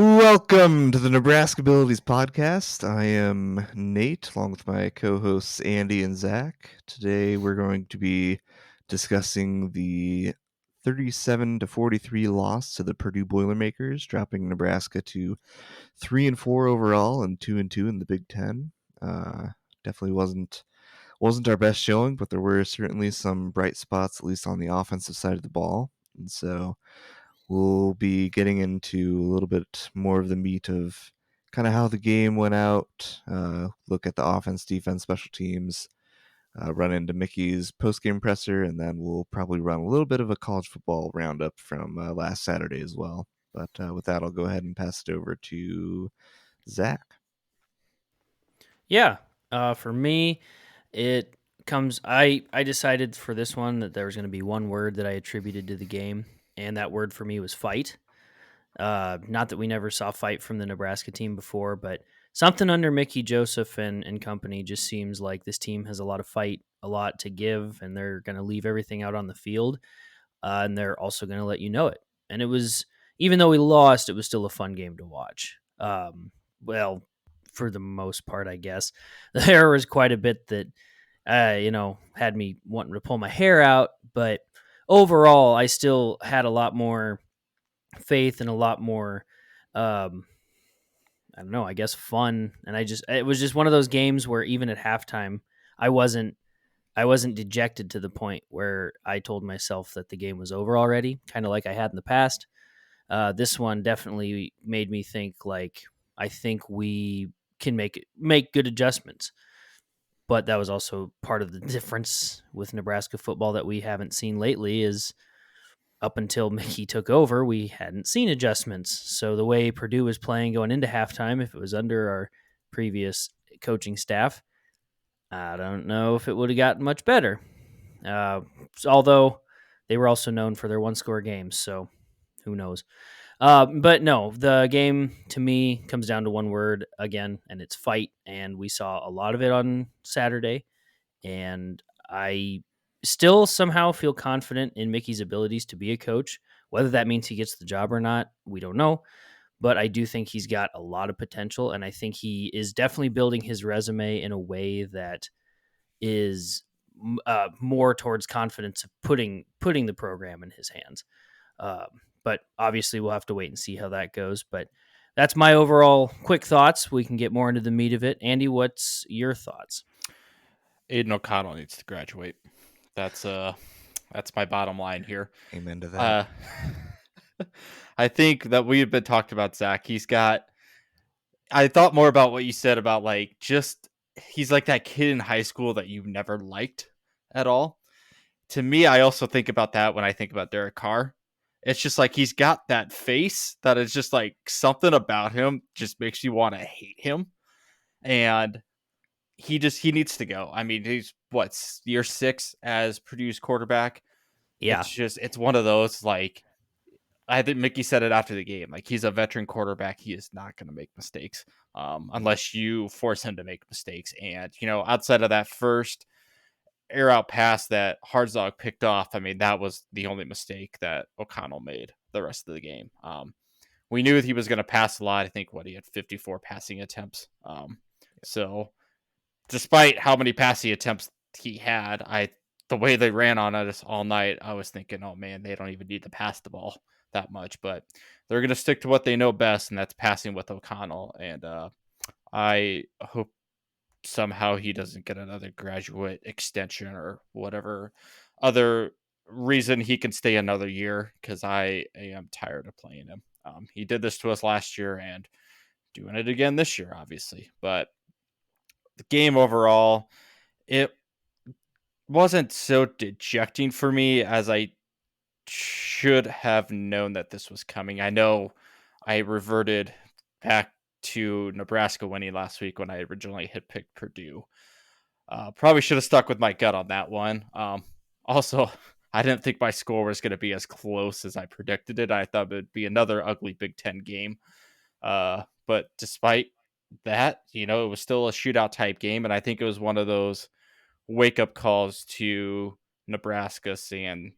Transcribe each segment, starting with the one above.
Welcome to the Nebraskabilities podcast. I am Nate, along with my co-hosts Andy and Zach. Today we're going to be discussing the 37-43 loss to the Purdue Boilermakers, dropping Nebraska to 3-4 overall and 2-2 in the Big Ten. Definitely wasn't our best showing, but there were certainly some bright spots, at least on the offensive side of the ball, and so we'll be getting into a little bit more of the meat of kind of how the game went out, look at the offense, defense, special teams, run into Mickey's post-game presser, and then we'll probably run a little bit of a college football roundup from last Saturday as well. But with that, I'll go ahead and pass it over to Zach. Yeah, for me, it comes. I decided for this one that there was going to be one word that I attributed to the game, and that word for me was fight. Not that we never saw fight from the Nebraska team before, but something under Mickey Joseph and company just seems like this team has a lot of fight, a lot to give, and they're going to leave everything out on the field, and they're also going to let you know it. And it was, even though we lost, it was still a fun game to watch. Well, for the most part, I guess there was quite a bit that had me wanting to pull my hair out, but overall, I still had a lot more faith and a lot more, I don't know, I guess fun. And it was just one of those games where even at halftime, I wasn't dejected to the point where I told myself that the game was over already, kind of like I had in the past. This one definitely made me think like I think we can make good adjustments. But that was also part of the difference with Nebraska football that we haven't seen lately is up until Mickey took over, we hadn't seen adjustments. So the way Purdue was playing going into halftime, if it was under our previous coaching staff, I don't know if it would have gotten much better. Although they were also known for their one-score games, so who knows? But no, the game to me comes down to one word again, and it's fight. And we saw a lot of it on Saturday. And I still somehow feel confident in Mickey's abilities to be a coach. Whether that means he gets the job or not, we don't know. But I do think he's got a lot of potential, and I think he is definitely building his resume in a way that is more towards confidence of putting the program in his hands. But obviously, we'll have to wait and see how that goes. But that's my overall quick thoughts. We can get more into the meat of it. Andy, what's your thoughts? Aiden O'Connell needs to graduate. That's my bottom line here. Amen to that. I think that we have been talked about Zach. I thought more about what you said about he's like that kid in high school that you never liked at all. To me, I also think about that when I think about Derek Carr. It's just like he's got that face that is just like something about him just makes you want to hate him. And he needs to go. I mean, he's year 6 as Purdue's quarterback. Yeah. It's one of those, like, I think Mickey said it after the game. Like, he's a veteran quarterback. He is not going to make mistakes unless you force him to make mistakes. And, outside of that first air out pass that Hardzog picked off, I mean, that was the only mistake that O'Connell made the rest of the game. We knew he was going to pass a lot. I think, he had 54 passing attempts. So despite how many passing attempts he had, the way they ran on us all night, I was thinking, oh man, they don't even need to pass the ball that much. But they're going to stick to what they know best, and that's passing with O'Connell. And I hope somehow he doesn't get another graduate extension or whatever other reason he can stay another year, because I am tired of playing him. He did this to us last year and doing it again this year, obviously. But the game overall, it wasn't so dejecting for me as I should have known that this was coming. I know I reverted back to Nebraska winning last week when I originally had picked Purdue. Probably should have stuck with my gut on that one. Also, I didn't think my score was going to be as close as I predicted it. I thought it would be another ugly Big Ten game. But despite that, it was still a shootout type game. And I think it was one of those wake up calls to Nebraska saying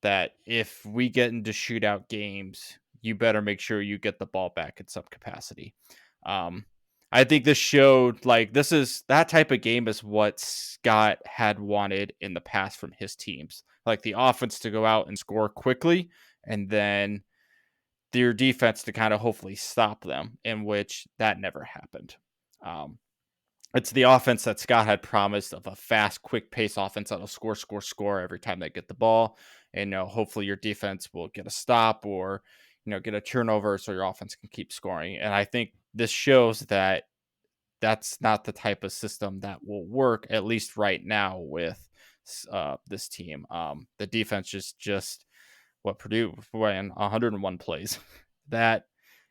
that if we get into shootout games, you better make sure you get the ball back in some capacity. Um, I think this showed like this is that type of game is what Scott had wanted in the past from his teams, like the offense to go out and score quickly, and then their defense to kind of hopefully stop them, in which that never happened. Um, it's the offense that Scott had promised of a fast, quick pace offense that'll score every time they get the ball. And hopefully your defense will get a stop or get a turnover so your offense can keep scoring. And I think this shows that that's not the type of system that will work, at least right now with this team. The defense is just what Purdue ran 101 plays. That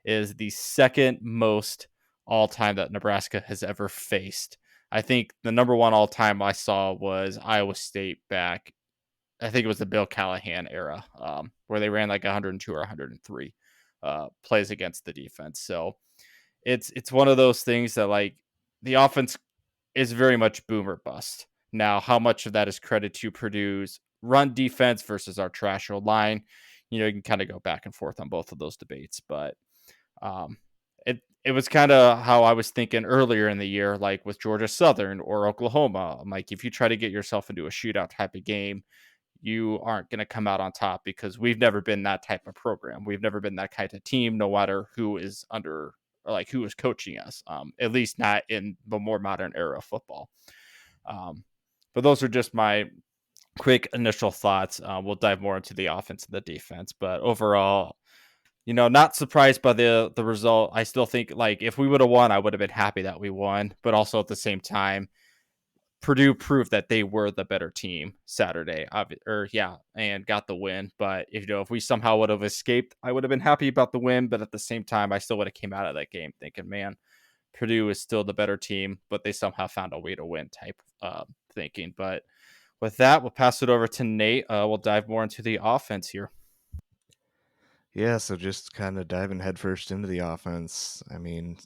is the second most all time that Nebraska has ever faced. I think the number one all time I saw was Iowa State back. I think it was the Bill Callahan era, where they ran like 102 or 103 plays against the defense. So it's one of those things that like the offense is very much boom or bust. Now, how much of that is credit to Purdue's run defense versus our trash line? You can kind of go back and forth on both of those debates, but um, it was kind of how I was thinking earlier in the year, like with Georgia Southern or Oklahoma. I'm like, if you try to get yourself into a shootout type of game, you aren't going to come out on top because we've never been that type of program. We've never been that kind of team, no matter who is under or like who is coaching us. At least not in the more modern era of football. But those are just my quick initial thoughts. We'll dive more into the offense and the defense, but overall, not surprised by the result. I still think like if we would have won, I would have been happy that we won. But also at the same time, Purdue proved that they were the better team Saturday, and got the win. But if we somehow would have escaped, I would have been happy about the win. But at the same time, I still would have came out of that game thinking, man, Purdue is still the better team, but they somehow found a way to win type thinking. But with that, we'll pass it over to Nate. We'll dive more into the offense here. Yeah, so just kind of diving headfirst into the offense. I mean,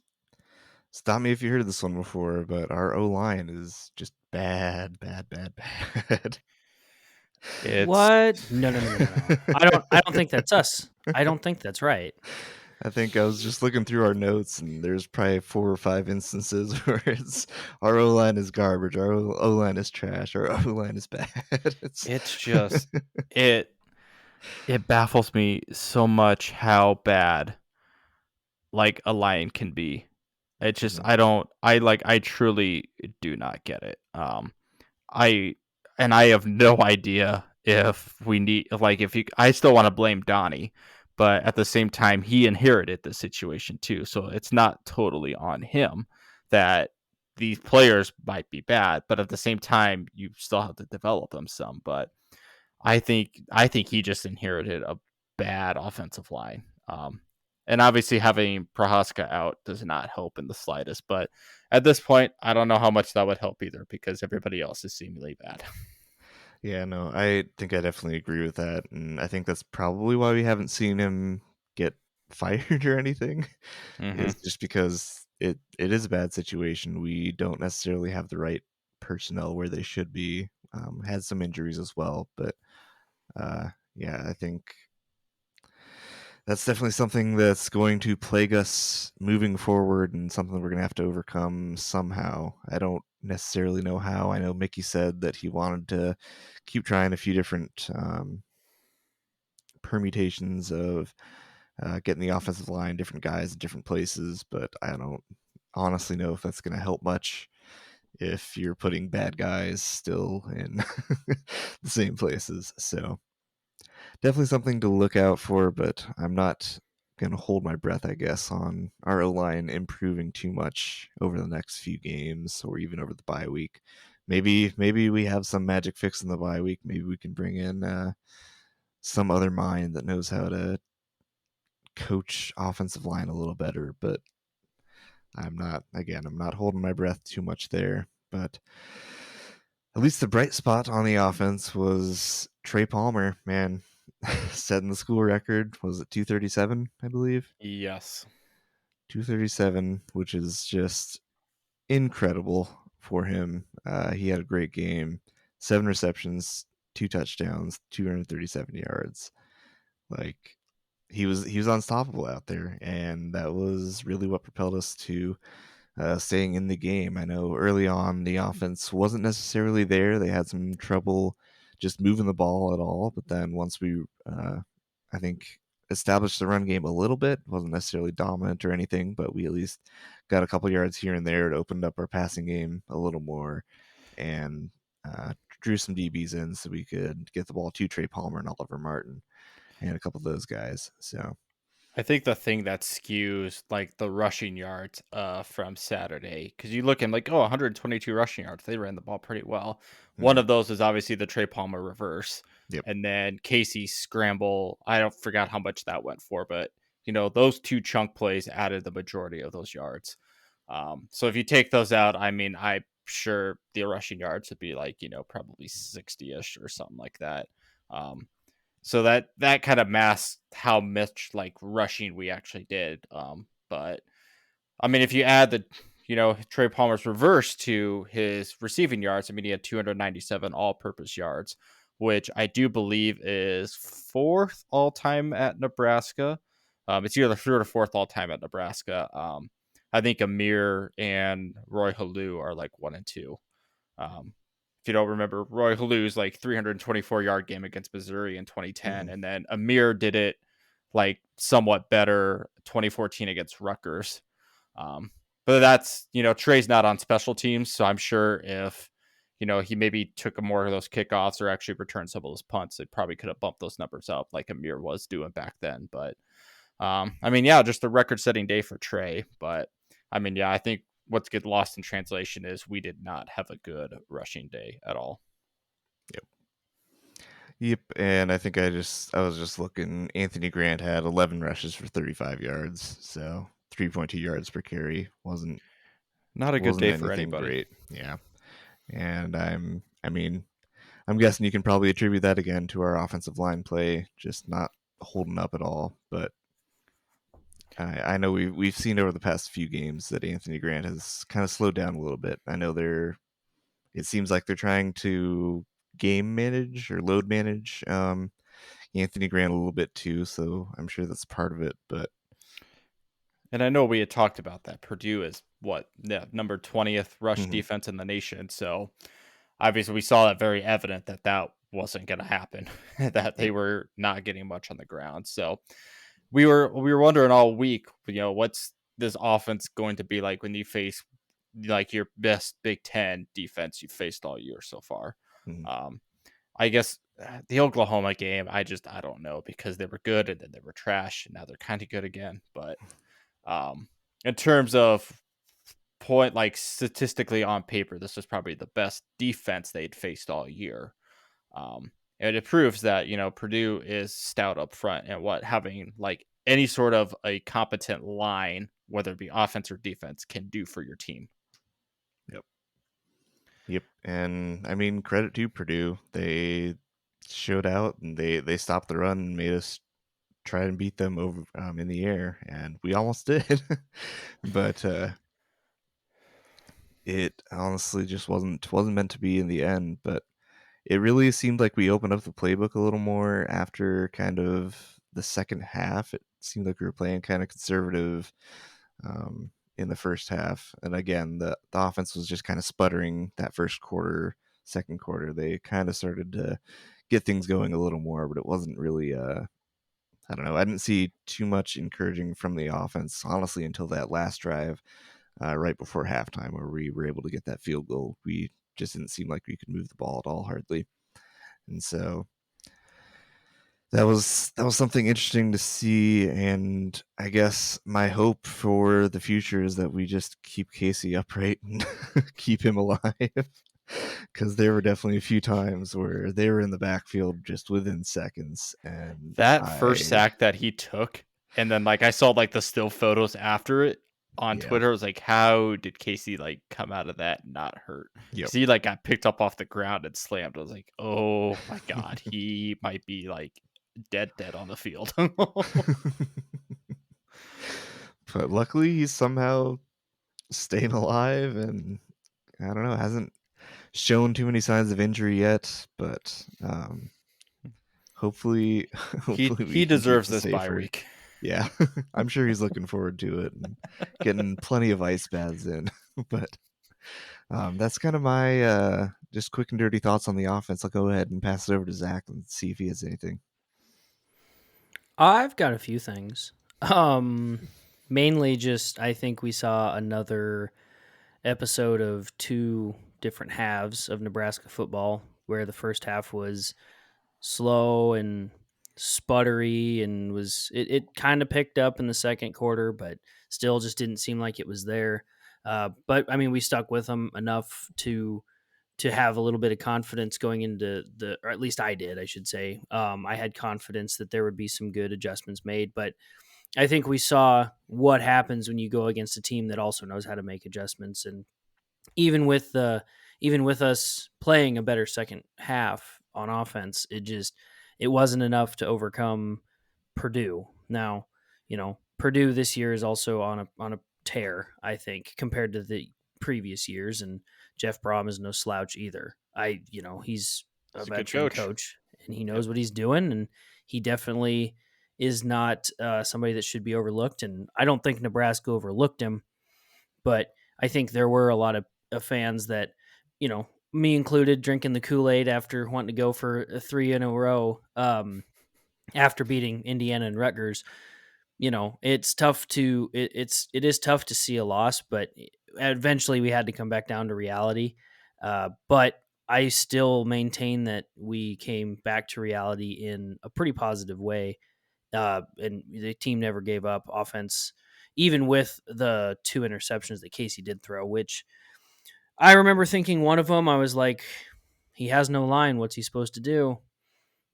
stop me if you heard this one before, but our O-line is just bad, bad, bad, bad. What? No. I don't think that's us. I don't think that's right. I think I was just looking through our notes, and there's probably 4 or 5 instances where it's our O-line is garbage, our O-line is trash, our O-line is bad. It's just it baffles me so much how bad like a line can be. It's just I truly do not get it. I have no idea if we need I still want to blame Donnie, but at the same time he inherited the situation too. So it's not totally on him that these players might be bad, but at the same time you still have to develop them some. But I think he just inherited a bad offensive line. And obviously having Prohaska out does not help in the slightest. But at this point, I don't know how much that would help either because everybody else is seemingly bad. Yeah, no, I think I definitely agree with that. And I think that's probably why we haven't seen him get fired or anything. Mm-hmm. Is just because it is a bad situation. We don't necessarily have the right personnel where they should be. Had some injuries as well, but yeah, I think that's definitely something that's going to plague us moving forward and something we're going to have to overcome somehow. I don't necessarily know how. I know Mickey said that he wanted to keep trying a few different permutations of getting the offensive line, different guys in different places, but I don't honestly know if that's going to help much if you're putting bad guys still in the same places. So definitely something to look out for, but I'm not going to hold my breath, I guess, on our O-line improving too much over the next few games or even over the bye week. Maybe we have some magic fix in the bye week. Maybe we can bring in some other mind that knows how to coach offensive line a little better, but I'm not holding my breath too much there. But at least the bright spot on the offense was Trey Palmer, man. Setting the school record. Was it 237, I believe? Yes. 237, which is just incredible for him. He had a great game. 7 receptions, 2 touchdowns, 237 yards. Like, he was unstoppable out there, and that was really what propelled us to staying in the game. I know early on the offense wasn't necessarily there; they had some trouble just moving the ball at all. But then once we, I think, established the run game a little bit, wasn't necessarily dominant or anything, but we at least got a couple yards here and there. It opened up our passing game a little more, and drew some DBs in so we could get the ball to Trey Palmer and Oliver Martin and a couple of those guys. So I think the thing that skews like the rushing yards from Saturday, because you look and like, oh, 122 rushing yards. They ran the ball pretty well. One mhm. of those is obviously the Trey Palmer reverse. Yep. And then Casey's scramble. I don't forgot how much that went for, but those two chunk plays added the majority of those yards. So if you take those out, I mean, I'm sure the rushing yards would be like, probably 60-ish or something like that. Um, so that kind of masked how much like rushing we actually did. But I mean, if you add the Trey Palmer's reverse to his receiving yards, I mean, he had 297 all-purpose yards, which I do believe is fourth all-time at Nebraska. It's either third or fourth all-time at Nebraska. I think Amir and Roy Halou are like 1 and 2. Um, if you don't remember, Roy Halou's like 324-yard game against Missouri in 2010, Mhm. and then Amir did it like somewhat better 2014 against Rutgers. Um, but that's Trey's not on special teams, so I'm sure if he maybe took more of those kickoffs or actually returned some of those punts, it probably could have bumped those numbers up like Amir was doing back then. But I mean, yeah, just a record-setting day for Trey. But I mean, yeah, I think what's get lost in translation is we did not have a good rushing day at all. Yep. Yep. And I think I was just looking. Anthony Grant had 11 rushes for 35 yards, so 3.2 yards per carry Not a good wasn't day for anything anybody. great. Yeah. And I mean, I'm guessing you can probably attribute that again to our offensive line play just not holding up at all. But I know we've seen over the past few games that Anthony Grant has kind of slowed down a little bit. I know it seems like they're trying to game manage or load manage Anthony Grant a little bit too, so I'm sure that's part of it. But And I know we had talked about that. Purdue is what, yeah, number 20th rush mhm, defense in the nation. So obviously we saw that very evident that that wasn't going to happen, that they yep, were not getting much on the ground. So we were wondering all week, what's this offense going to be like when you face like your best Big Ten defense you've faced all year so far. mhm, Um, I guess the Oklahoma game, I don't know because they were good and then they were trash and now they're kind of good again. But um, in terms of point, like statistically on paper, this was probably the best defense they'd faced all year. And it proves that Purdue is stout up front and what having like any sort of a competent line, whether it be offense or defense, can do for your team. yep, yep. And I mean, credit to Purdue, they showed out and they stopped the run and made us try and beat them over in the air, and we almost did. But it honestly just wasn't meant to be in the end. But it really seemed like we opened up the playbook a little more after kind of the second half. It seemed like we were playing kind of conservative in the first half. And again, the offense was just kind of sputtering that first quarter, second quarter. They kind of started to get things going a little more, but it wasn't really I don't know. I didn't see too much encouraging from the offense, honestly, until that last drive right before halftime, where we were able to get that field goal. We just didn't seem like we could move the ball at all, hardly. And so that was something interesting to see. And I guess my hope for the future is that we just keep Casey upright and keep him alive. Because there were definitely a few times where they were in the backfield just within seconds, and That first sack that he took, and then like I saw like the still photos after it on yeah, Twitter. I was like, how did Casey like come out of that not hurt? yep. Because he like got picked up off the ground and slammed. I was like, oh my god, he might be like dead on the field. But luckily, he's somehow staying alive, and I don't know, hasn't shown too many signs of injury yet. But hopefully hopefully we He can keep deserves the this bye safer. week. Yeah, I'm sure he's looking forward to it and getting plenty of ice baths in. But that's kind of my just quick and dirty thoughts on the offense. I'll go ahead and pass it over to Zach and see if he has anything. I've got a few things. Mainly just I think we saw another episode of two different halves of Nebraska football, where the first half was slow and sputtery and it kind of picked up in the second quarter, but still just didn't seem like it was there. But I mean, we stuck with them enough to have a little bit of confidence going into or at least I did, I should say. I had confidence that there would be some good adjustments made, but I think we saw what happens when you go against a team that also knows how to make adjustments. And even with us playing a better second half on offense, it wasn't enough to overcome Purdue. Now, Purdue this year is also on a tear, I think, compared to the previous years, and Jeff Brom is no slouch either. He's a He's a good veteran coach. and he knows what he's doing, and he definitely is not somebody that should be overlooked. And I don't think Nebraska overlooked him, but I think there were a lot of fans that, me included, drinking the Kool-Aid after wanting to go for a 3 in a row after beating Indiana and Rutgers. It's tough to it is tough to see a loss, but eventually we had to come back down to reality. But I still maintain that we came back to reality in a pretty positive way, and the team never gave up offense, even with the 2 interceptions that Casey did throw. Which I remember thinking one of them, I was like, he has no line. What's he supposed to do?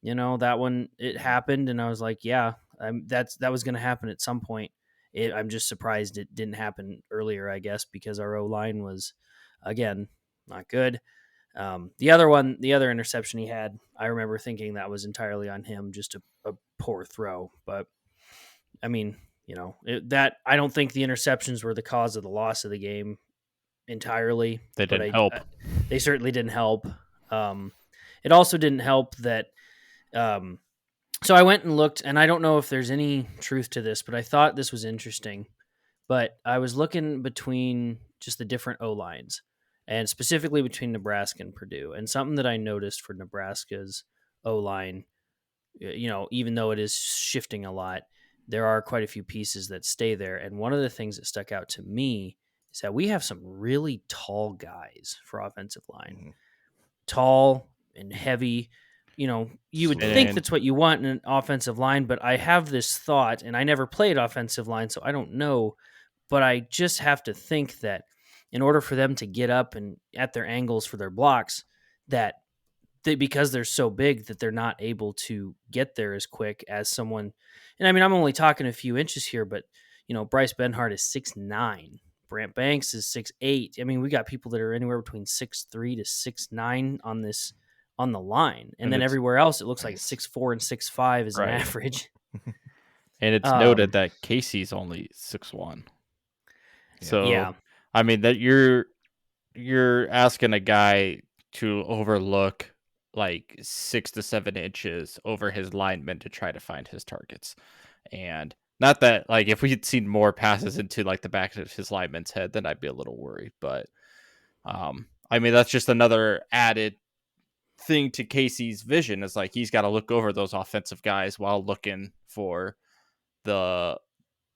That one, it happened, and I was like, yeah, that was going to happen at some point. I'm just surprised it didn't happen earlier, I guess, because our O-line was, again, not good. The other interception he had, I remember thinking that was entirely on him, just a poor throw. But, I mean, I don't think the interceptions were the cause of the loss of the game entirely, They but didn't help. they certainly didn't help. It also didn't help that so I went and looked, and I don't know if there's any truth to this, but I thought this was interesting. But I was looking between just the different O lines, and specifically between Nebraska and Purdue. And something that I noticed for Nebraska's O line, even though it is shifting a lot, there are quite a few pieces that stay there. And one of the things that stuck out to me is that we have some really tall guys for offensive line. Mm-hmm. Tall and heavy. You would think that's what you want in an offensive line, but I have this thought, and I never played offensive line, so I don't know, but I just have to think that in order for them to get up and at their angles for their blocks, that because they're so big that they're not able to get there as quick as someone. And I mean, I'm only talking a few inches here, but Bryce Benhart is 6'9". Brant Banks is 6'8". I mean, we got people that are anywhere between 6'3" to 6'9" on the line, and then everywhere else it looks like 6'4" and 6'5" is an average. And it's noted that Casey's only 6'1". So yeah. I mean that you're asking a guy to overlook like 6 to 7 inches over his linemen to try to find his targets. And not that, like, if we had seen more passes into like the back of his lineman's head, then I'd be a little worried. But I mean, that's just another added thing to Casey's vision, is like he's got to look over those offensive guys while looking for the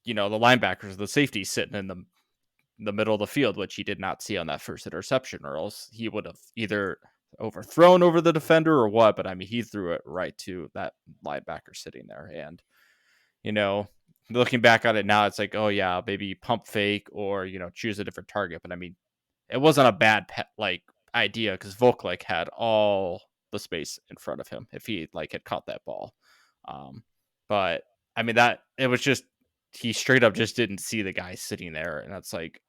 the linebackers, the safeties sitting in the middle of the field, which he did not see on that first interception, or else he would have either overthrown over the defender or what. But I mean, he threw it right to that linebacker sitting there. And, looking back on it now, it's like, oh yeah, maybe pump fake or, choose a different target. But I mean, it wasn't a bad idea, because Volk had all the space in front of him if he had caught that ball. But I mean, that it was just, he straight up just didn't see the guy sitting there. And that's like,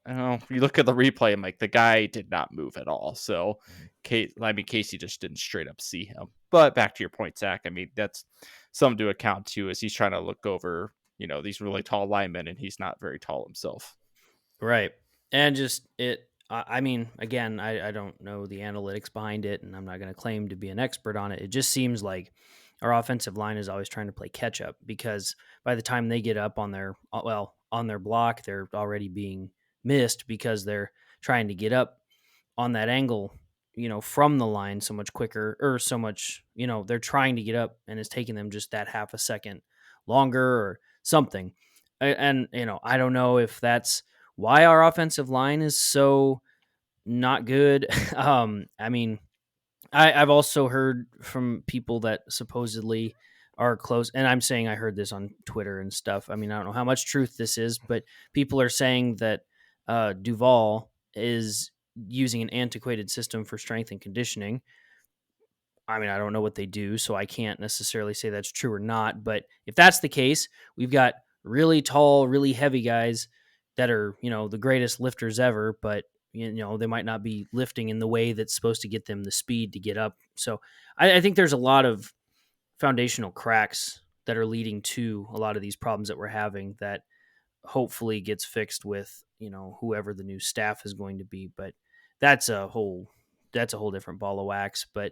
you look at the replay and like the guy did not move at all. So Casey just didn't straight up see him. But back to your point, Zach, I mean, that's something to account to, is he's trying to look over, these really tall linemen, and he's not very tall himself. Right. And just I mean, again, I don't know the analytics behind it, and I'm not going to claim to be an expert on it. It just seems like our offensive line is always trying to play catch up, because by the time they get up on their block, they're already being missed because they're trying to get up on that angle, from the line so much quicker, or so much, they're trying to get up and it's taking them just that half a second longer or something. And, I don't know if that's why our offensive line is so not good. I mean, I've also heard from people that supposedly are close, and I'm saying I heard this on Twitter and stuff. I mean, I don't know how much truth this is, but people are saying that Duval is using an antiquated system for strength and conditioning. I mean, I don't know what they do, so I can't necessarily say that's true or not. But if that's the case, we've got really tall, really heavy guys that are, the greatest lifters ever, but they might not be lifting in the way that's supposed to get them the speed to get up. So I think there's a lot of foundational cracks that are leading to a lot of these problems that we're having, that hopefully gets fixed with, whoever the new staff is going to be. But that's a whole different ball of wax. But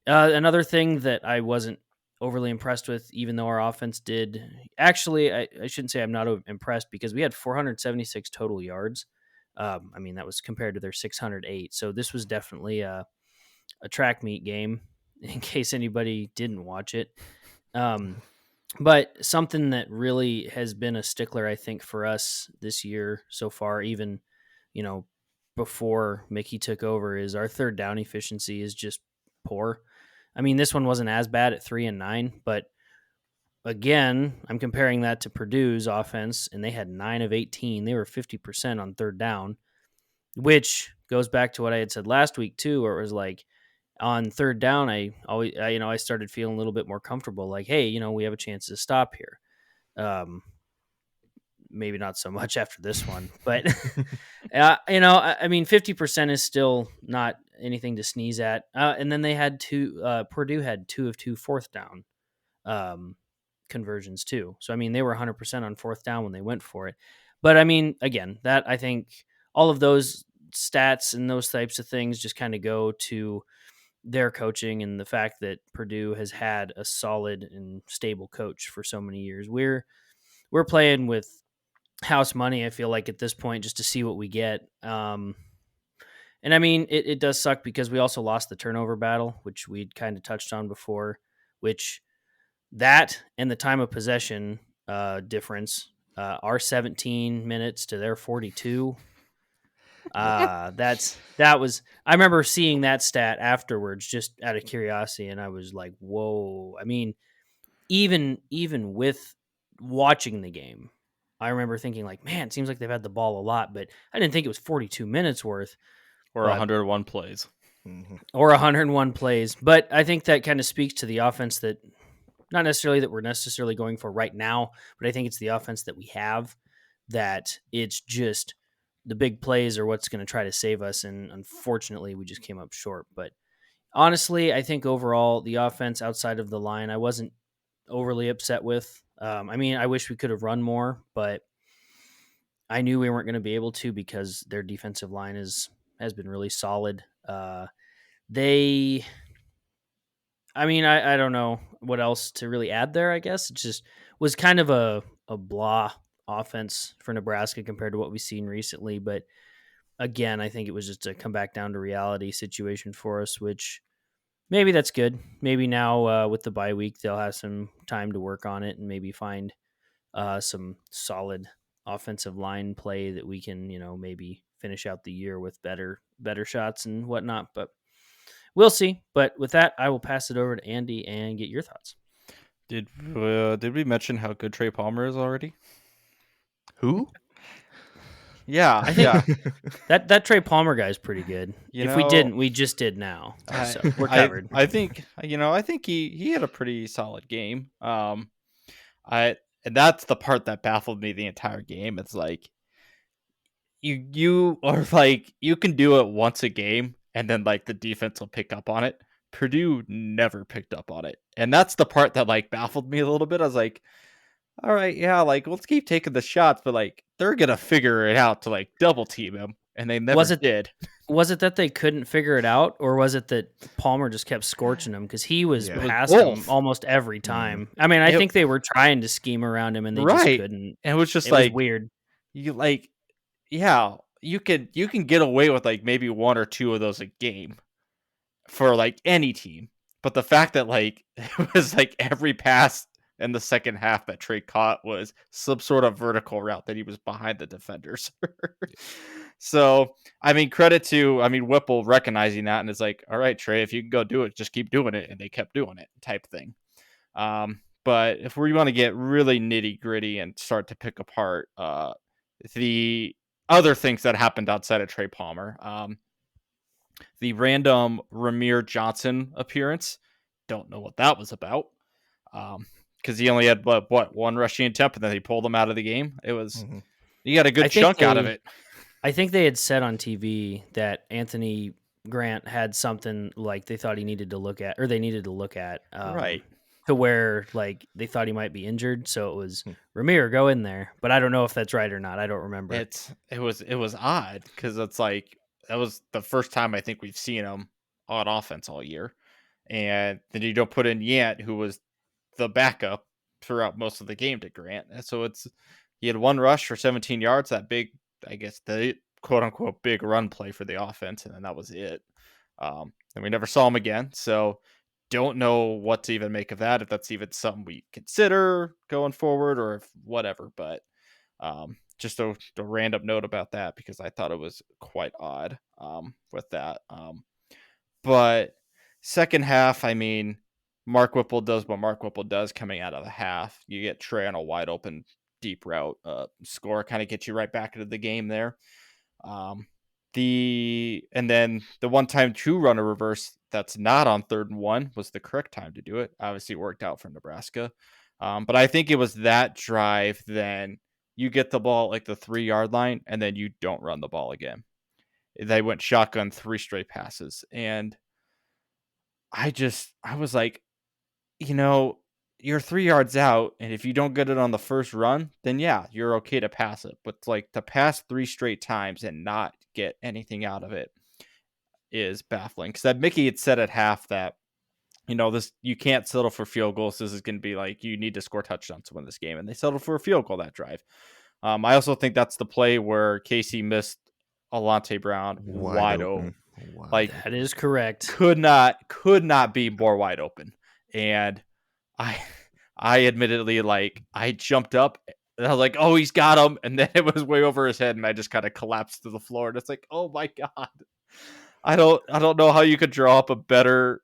another thing that I wasn't overly impressed with, even though our offense did, actually, I shouldn't say I'm not impressed, because we had 476 total yards. I mean, that was compared to their 608. So this was definitely a track meet game, in case anybody didn't watch it. But something that really has been a stickler, I think, for us this year so far, even, before Mickey took over, is our third down efficiency is just poor. I mean, this one wasn't as bad at 3 and 9, but again, I'm comparing that to Purdue's offense, and they had 9 of 18. They were 50% on third down, which goes back to what I had said last week too, where it was like, on third down, I started feeling a little bit more comfortable. Like, hey, we have a chance to stop here. Maybe not so much after this one, but I mean, 50% is still not anything to sneeze at. And then they had Purdue had 2 of 2 fourth down conversions too. So I mean, they were 100% on fourth down when they went for it. But I mean, again, that I think all of those stats and those types of things just kind of go to their coaching and the fact that Purdue has had a solid and stable coach for so many years. We're playing with house money, I feel like, at this point, just to see what we get. And I mean, it does suck because we also lost the turnover battle, which we'd kind of touched on before, which that and the time of possession difference, our 17 minutes to their 42. I remember seeing that stat afterwards just out of curiosity, and I was like, whoa. I mean, even with watching the game, I remember thinking like, man, it seems like they've had the ball a lot, but I didn't think it was 42 minutes worth. Or 101 plays. Or 101 plays. But I think that kind of speaks to the offense that, not necessarily that we're necessarily going for right now, but I think it's the offense that we have, that it's just the big plays are what's going to try to save us. And unfortunately, we just came up short. But honestly, I think overall, the offense outside of the line, I wasn't overly upset with. I mean, I wish we could have run more, but I knew we weren't going to be able to because their defensive line has been really solid. I don't know what else to really add there. I guess it just was kind of a blah offense for Nebraska compared to what we've seen recently. But again, I think it was just a come back down to reality situation for us, which maybe that's good. Maybe now with the bye week, they'll have some time to work on it and maybe find some solid offensive line play that we can, maybe finish out the year with better shots and whatnot. But we'll see. But with that, I will pass it over to Andy and get your thoughts. Did we mention how good Trey Palmer is already? Who? Yeah, I think that Trey Palmer guy is pretty good. We didn't, we just did now. So we're covered. I think he had a pretty solid game. And that's the part that baffled me the entire game. It's like you are like, you can do it once a game and then like the defense will pick up on it. Purdue never picked up on it. And that's the part that like baffled me a little bit. I was like, all right, yeah, like let's keep taking the shots, but like they're gonna figure it out to like double team him, and they never did. Was it that they couldn't figure it out, or was it that Palmer just kept scorching him because he was Yeah. It was past him both. almost every time? I mean, I think they were trying to scheme around him and they just Right. couldn't. And it was just It was like, weird. you like, yeah, you can get away with like maybe one or two of those a game for like any team. But the fact that like it was like every pass in the second half that Trey caught was some sort of vertical route that he was behind the defenders. So, I mean, credit to, Whipple recognizing that and it's like, all right, Trey, if you can go do it, just keep doing it. And they kept doing it type thing. But if we want to get really nitty gritty and start to pick apart the other things that happened outside of Trey Palmer, the random Ramir Johnson appearance, don't know what that was about. Because he only had one rushing attempt and then he pulled him out of the game. It was you got a good chunk out of it. I think they had said on TV that Anthony Grant had something like they thought he needed to look at, or they needed to look at, Right. to where like they thought he might be injured. So it was Ramir, go in there. But I don't know if that's right or not. I don't remember. It was odd because it's like that was the first time I think we've seen him on offense all year, and then you don't put in Yant, who was the backup throughout most of the game to Grant. And so he had one rush for 17 yards, that big, I guess the quote unquote big run play for the offense, and then that was it. And we never saw him again. So don't know what to even make of that, if that's even something we consider going forward or if whatever. But just a random note about that because I thought it was quite odd with that. But second half, Mark Whipple does what Mark Whipple does coming out of the half. You get Trey on a wide open deep route. Score kind of gets you right back into the game there. And then the one time true runner reverse that's not on 3rd and 1 was the correct time to do it. Obviously it worked out for Nebraska. But I think it was that drive then you get the ball like the 3-yard line and then you don't run the ball again. They went shotgun 3 straight passes. And I was like, you're 3 yards out. And if you don't get it on the first run, then yeah, you're okay to pass it. But like to pass 3 straight times and not get anything out of it is baffling. Because Mickey had said at half that, this you can't settle for field goals. This is going to be like you need to score touchdowns to win this game. And they settled for a field goal that drive. I also think that's the play where Casey missed Alante Brown wide open. Wow. Like that is correct. Could not be more wide open. And I admittedly I jumped up and I was like, oh, he's got him. And then it was way over his head and I just kind of collapsed to the floor. And it's like, oh my God. I don't know how you could draw up a better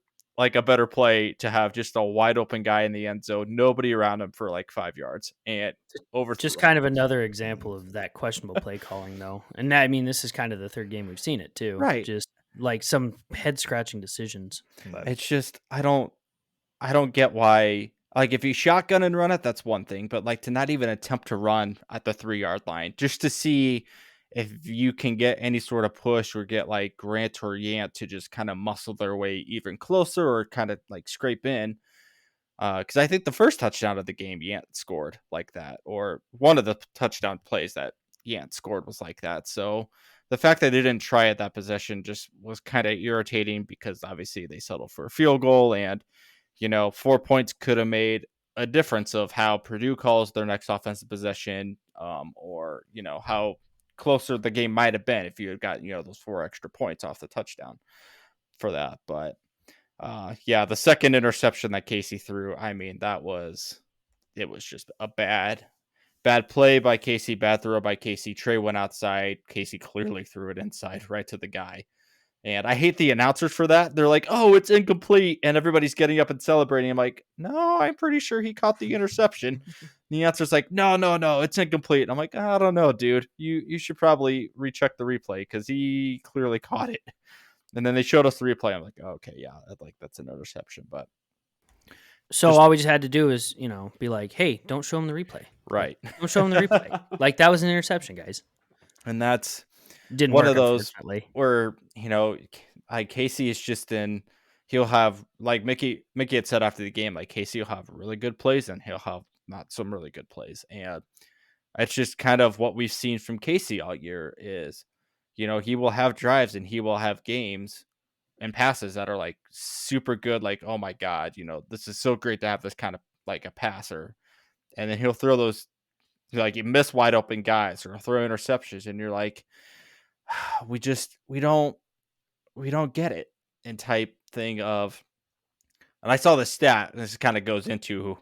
play to have just a wide open guy in the end zone, nobody around him for like 5 yards and over. Just kind of another example of that questionable play calling though. And this is kind of the third game we've seen it too. Right. Just like some head scratching decisions. But it's just, I don't get why, like if you shotgun and run it, that's one thing, but like to not even attempt to run at the 3-yard line just to see if you can get any sort of push or get like Grant or Yant to just kind of muscle their way even closer or kind of like scrape in. Because I think the first touchdown of the game, Yant scored like that, or one of the touchdown plays that Yant scored was like that. So the fact that they didn't try at that possession just was kind of irritating because obviously they settled for a field goal and, 4 points could have made a difference of how Purdue calls their next offensive possession, or, how closer the game might have been if you had got, those 4 extra points off the touchdown for that. But the second interception that Casey threw, it was just a bad play by Casey, bad throw by Casey. Trey went outside. Casey clearly threw it inside right to the guy. And I hate the announcers for that. They're like, oh, it's incomplete. And everybody's getting up and celebrating. I'm like, no, I'm pretty sure he caught the interception. The answer's like, no, it's incomplete. And I'm like, I don't know, dude. You should probably recheck the replay because he clearly caught it. And then they showed us the replay. I'm like, oh, okay, yeah, that's an interception. But so all we just had to do is, be like, hey, don't show him the replay. Right. Like, don't show him the replay. Like that was an interception, guys. And that's didn't one work, of those where, like Casey is just he'll have like Mickey had said after the game, like Casey will have really good plays and he'll have not some really good plays. And it's just kind of what we've seen from Casey all year is he will have drives and he will have games and passes that are like super good. Like, oh my God, this is so great to have this kind of like a passer. And then he'll throw those, like, you miss wide open guys or throw interceptions. And you're like, we don't get it, and type thing of, and I saw the stat, and this kind of goes into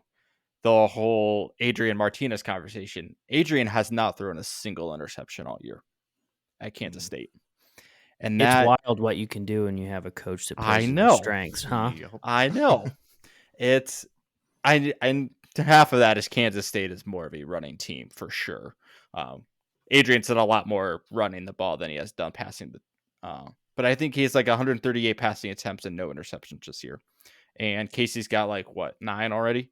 the whole Adrian Martinez conversation. Adrian has not thrown a single interception all year at Kansas State. And It's that, wild what you can do when you have a coach that I plays to your know, strengths, huh? I know. It's, and half of that is Kansas State is more of a running team for sure. Adrian's done a lot more running the ball than he has done passing the. But I think he has like 138 passing attempts and no interceptions this year. And Casey's got like 9 already,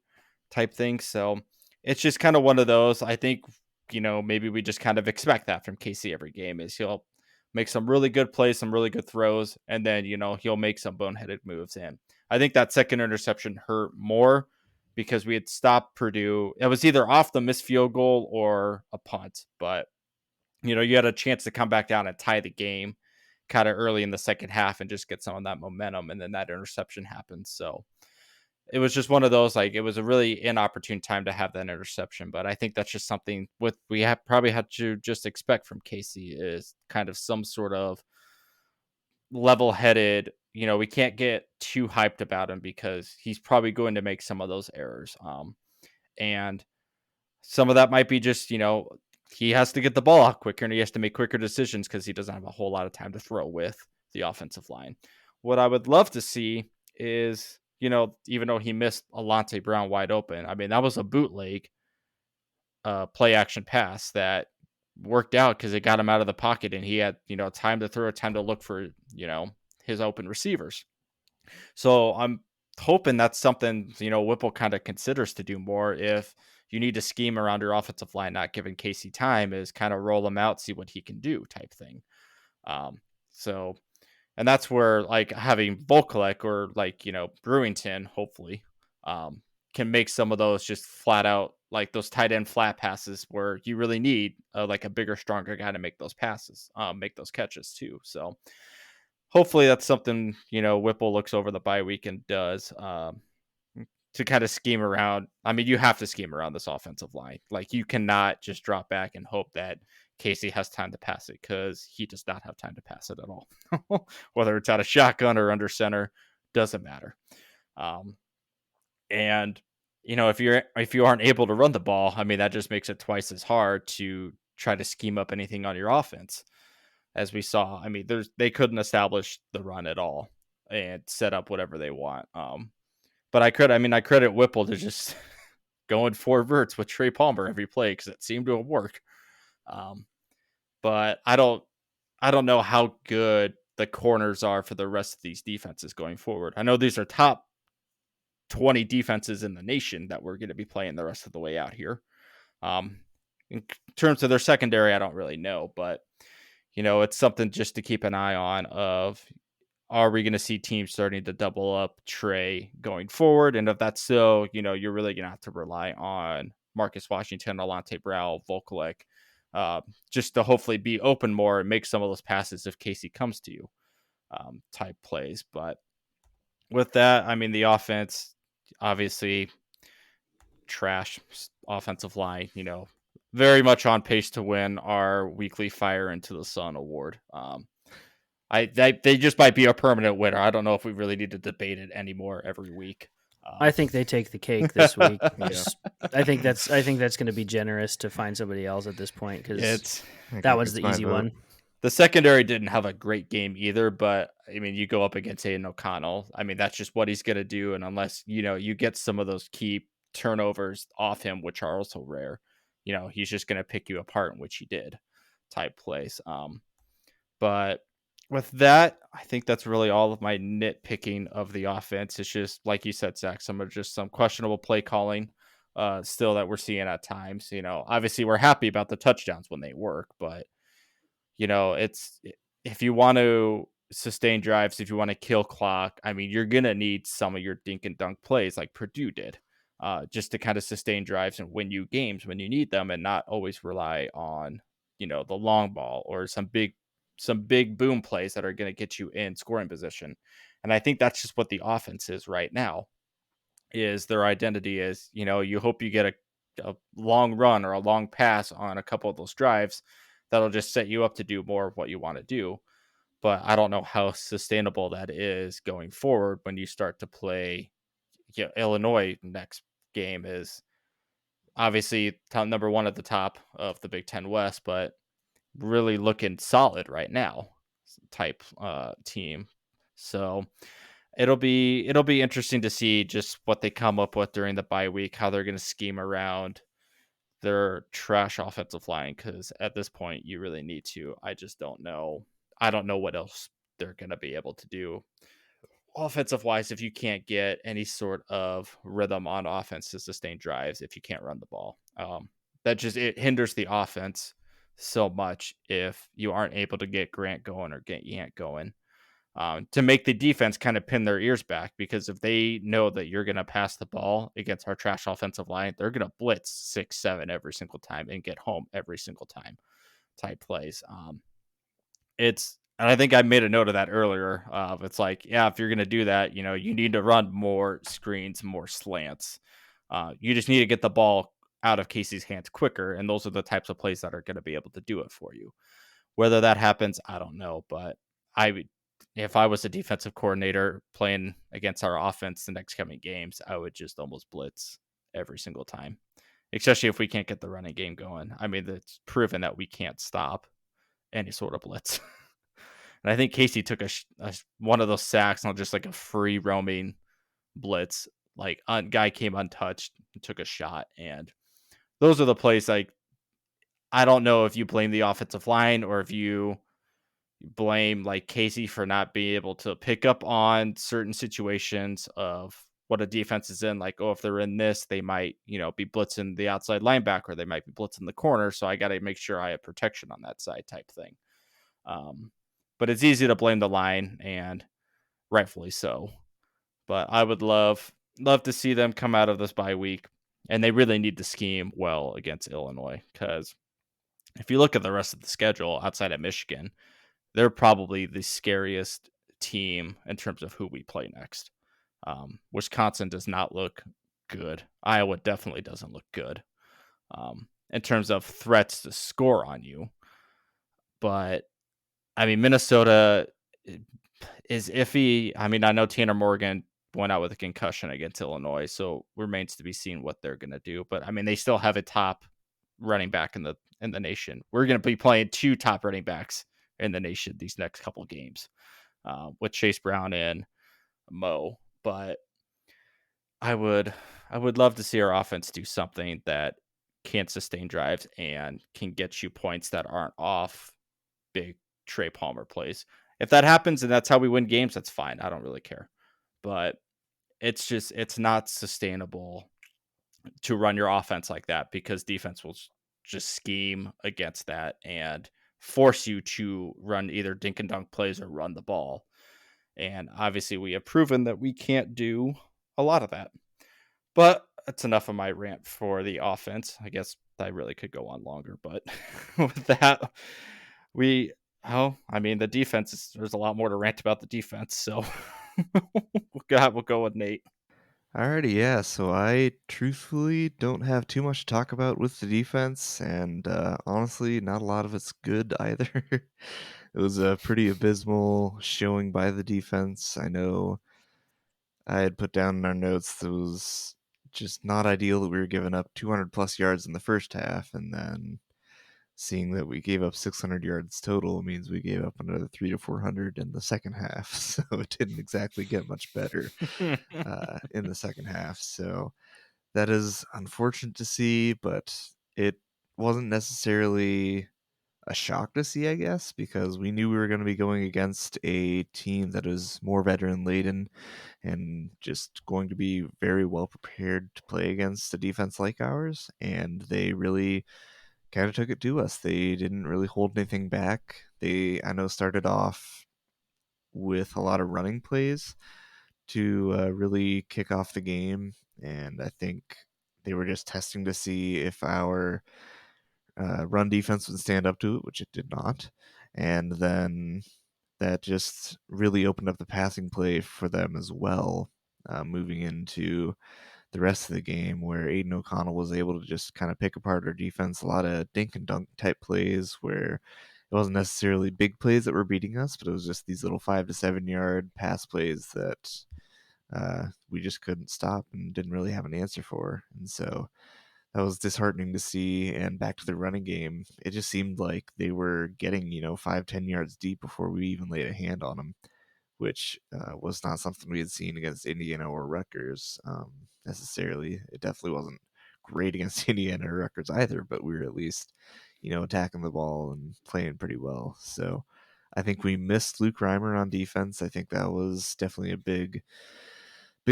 type thing. So it's just kind of one of those. I think maybe we just kind of expect that from Casey every game. Is he'll make some really good plays, some really good throws, and then he'll make some boneheaded moves. And I think that second interception hurt more because we had stopped Purdue. It was either off the missed field goal or a punt, but you had a chance to come back down and tie the game kind of early in the second half and just get some of that momentum, and then that interception happened. So it was just one of those, like, it was a really inopportune time to have that interception. But I think that's just something we have probably had to just expect from Casey, is kind of some sort of level-headed. We can't get too hyped about him because he's probably going to make some of those errors. And some of that might be just, he has to get the ball out quicker and he has to make quicker decisions because he doesn't have a whole lot of time to throw with the offensive line. What I would love to see is, even though he missed Alante Brown wide open, I mean, that was a bootleg play action pass that worked out because it got him out of the pocket and he had, time to throw, time to look for, his open receivers. So I'm hoping that's something, Whipple kind of considers to do more. If you need to scheme around your offensive line, not giving Casey time, is kind of roll him out, see what he can do type thing. So, and that's where like having Volkolek or like, Brewington, hopefully, can make some of those just flat out, like those tight end flat passes where you really need like a bigger, stronger guy to make those passes, make those catches too. So hopefully that's something, Whipple looks over the bye week and does, to kind of scheme around. I mean, you have to scheme around this offensive line. Like, you cannot just drop back and hope that Casey has time to pass it, because he does not have time to pass it at all. Whether it's out of shotgun or under center, doesn't matter. And if you aren't able to run the ball, I mean, that just makes it twice as hard to try to scheme up anything on your offense. As we saw, I mean, they couldn't establish the run at all and set up whatever they want. But I credit Whipple to just going 4 verts with Trey Palmer every play, because it seemed to work. But I don't know how good the corners are for the rest of these defenses going forward. I know these are top 20 defenses in the nation that we're going to be playing the rest of the way out here. In terms of their secondary, I don't really know, but it's something just to keep an eye on of, are we going to see teams starting to double up Trey going forward? And if that's so, you're really going to have to rely on Marcus Washington, Alante Brown, Volkolek, just to hopefully be open more and make some of those passes if Casey comes to you, type plays. But with that, I mean, the offense, obviously, trash offensive line, very much on pace to win our weekly Fire into the Sun award. They just might be a permanent winner. I don't know if we really need to debate it anymore every week. I think they take the cake this week. I think that's going to be generous to find somebody else at this point, because that was the easy one. The secondary didn't have a great game either, but I mean, you go up against Aiden O'Connell. I mean, that's just what he's going to do. And unless, you get some of those key turnovers off him, which are also rare, he's just going to pick you apart, in which he did, type plays. But with that, I think that's really all of my nitpicking of the offense. It's just, like you said, Zach, some questionable play calling still that we're seeing at times. Obviously we're happy about the touchdowns when they work, but it's, if you want to sustain drives, if you want to kill clock, I mean, you're going to need some of your dink and dunk plays like Purdue did, just to kind of sustain drives and win you games when you need them, and not always rely on, the long ball or some big some big boom plays that are going to get you in scoring position. And I think that's just what the offense is right now. Is their identity is, you hope you get a long run or a long pass on a couple of those drives that'll just set you up to do more of what you want to do. But I don't know how sustainable that is going forward when you start to play. Illinois next game is obviously number one at the top of the Big Ten West, but really looking solid right now type team. So it'll be interesting to see just what they come up with during the bye week, how they're going to scheme around their trash offensive line, because at this point you really need to. I just don't know. I don't know what else they're going to be able to do offensive wise if you can't get any sort of rhythm on offense to sustain drives, if you can't run the ball. That just it hinders the offense so much if you aren't able to get Grant going or get Yant going, to make the defense kind of pin their ears back, because if they know that you're going to pass the ball against our trash offensive line, they're going to blitz 6-7 every single time and get home every single time type plays. And I think I made a note of that earlier. It's like, yeah, if you're going to do that, you need to run more screens, more slants. You just need to get the ball out of Casey's hands quicker. And those are the types of plays that are going to be able to do it for you. Whether that happens, I don't know. But if I was a defensive coordinator playing against our offense the next coming games, I would just almost blitz every single time, especially if we can't get the running game going. I mean, it's proven that we can't stop any sort of blitz. And I think Casey took one of those sacks on just like a free roaming blitz. Like, guy came untouched and took a shot. And those are the plays, like, I don't know if you blame the offensive line or if you blame like Casey for not being able to pick up on certain situations of what a defense is in. Like, oh, if they're in this, they might, be blitzing the outside linebacker. They might be blitzing the corner. So I got to make sure I have protection on that side type thing. But it's easy to blame the line, and rightfully so. But I would love to see them come out of this bye week, and they really need to scheme well against Illinois, because if you look at the rest of the schedule outside of Michigan, they're probably the scariest team in terms of who we play next. Wisconsin does not look good. Iowa definitely doesn't look good in terms of threats to score on you. But I mean, Minnesota is iffy. I mean, I know Tanner Morgan went out with a concussion against Illinois, so remains to be seen what they're going to do. But I mean, they still have a top running back in the nation. We're going to be playing two top running backs in the nation these next couple games, with Chase Brown and Mo. But I would love to see our offense do something that can sustain drives and can get you points that aren't off big Trey Palmer plays. If that happens and that's how we win games, that's fine. I don't really care. But it's not sustainable to run your offense like that, because defense will just scheme against that and force you to run either dink and dunk plays or run the ball. And obviously we have proven that we can't do a lot of that. But that's enough of my rant for the offense. I guess I really could go on longer, but with that, the defense there's a lot more to rant about the defense. So we'll go with Nate. Alrighty, yeah. So I truthfully don't have too much to talk about with the defense, and honestly, not a lot of it's good either. It was a pretty abysmal showing by the defense. I know I had put down in our notes that it was just not ideal that we were giving up 200 plus yards in the first half, and then seeing that we gave up 600 yards total means we gave up another 300 to 400 in the second half. So it didn't exactly get much better in the second half. So that is unfortunate to see, but it wasn't necessarily a shock to see, I guess, because we knew we were going to be going against a team that is more veteran laden and just going to be very well prepared to play against a defense like ours. And they really kind of took it to us. They didn't really hold anything back. I know, started off with a lot of running plays to really kick off the game. And I think they were just testing to see if our run defense would stand up to it, which it did not. And then that just really opened up the passing play for them as well, moving into the rest of the game, where Aiden O'Connell was able to just kind of pick apart our defense. A lot of dink and dunk type plays where it wasn't necessarily big plays that were beating us, but it was just these little 5 to 7 yard pass plays that we just couldn't stop and didn't really have an answer for. And so that was disheartening to see. And back to the running game, it just seemed like they were getting 5-10 yards deep before we even laid a hand on them, which was not something we had seen against Indiana or Rutgers necessarily. It definitely wasn't great against Indiana or Rutgers either, but we were at least attacking the ball and playing pretty well. So I think we missed Luke Reimer on defense. I think that was definitely a big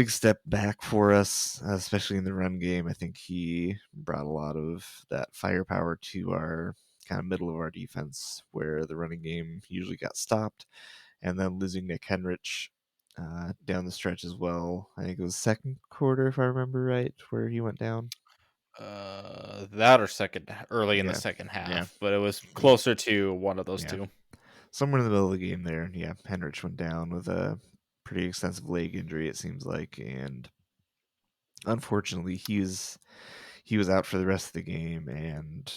step back for us, especially in the run game. I think he brought a lot of that firepower to our kind of middle of our defense, where the running game usually got stopped. And then losing Nick Henrich down the stretch as well. I think it was second quarter, if I remember right, where he went down. That or early in the Yeah, second yeah, half, but it was closer to one of those yeah. two. Somewhere in the middle of the game there, yeah, Henrich went down with a pretty extensive leg injury, it seems like, and unfortunately, he was out for the rest of the game, and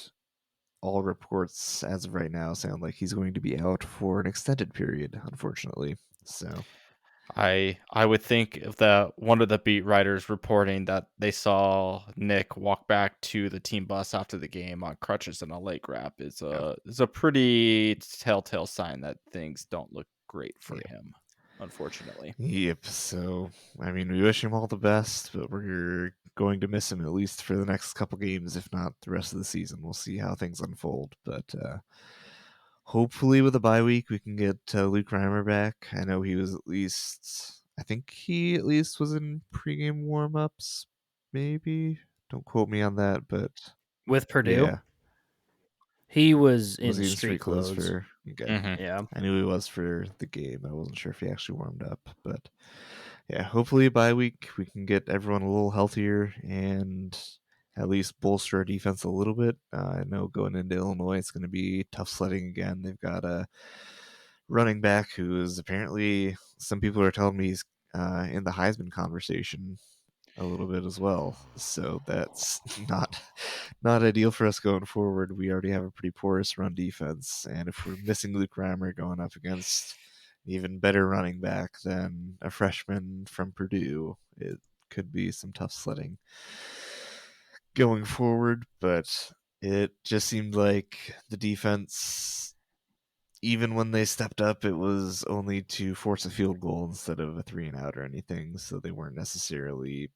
all reports as of right now sound like he's going to be out for an extended period, unfortunately. So I would think if one of the beat writers reporting that they saw Nick walk back to the team bus after the game on crutches and a leg wrap yeah, is a pretty telltale sign that things don't look great for yeah. him, unfortunately. Yep. So I mean, we wish him all the best, but we're going to miss him at least for the next couple games, if not the rest of the season. We'll see how things unfold, but hopefully with a bye week we can get Luke Reimer back. I know he was at least. I think he at least was in pregame warmups. Maybe don't quote me on that, but With Purdue, yeah, he was was in he in street street clothes clothes. for? Okay, Hmm. Yeah. I knew he was for the game. I wasn't sure if he actually warmed up, but yeah, hopefully bye week we can get everyone a little healthier and at least bolster our defense a little bit. I know going into Illinois it's going to be tough sledding again. They've got a running back who is apparently, some people are telling me he's in the Heisman conversation a little bit as well. So that's not ideal for us going forward. We already have a pretty porous run defense, and if we're missing Luke Reimer going up against an even better running back than a freshman from Purdue, it could be some tough sledding going forward. But it just seemed like the defense, even when they stepped up, it was only to force a field goal instead of a 3-and-out or anything. So they weren't necessarily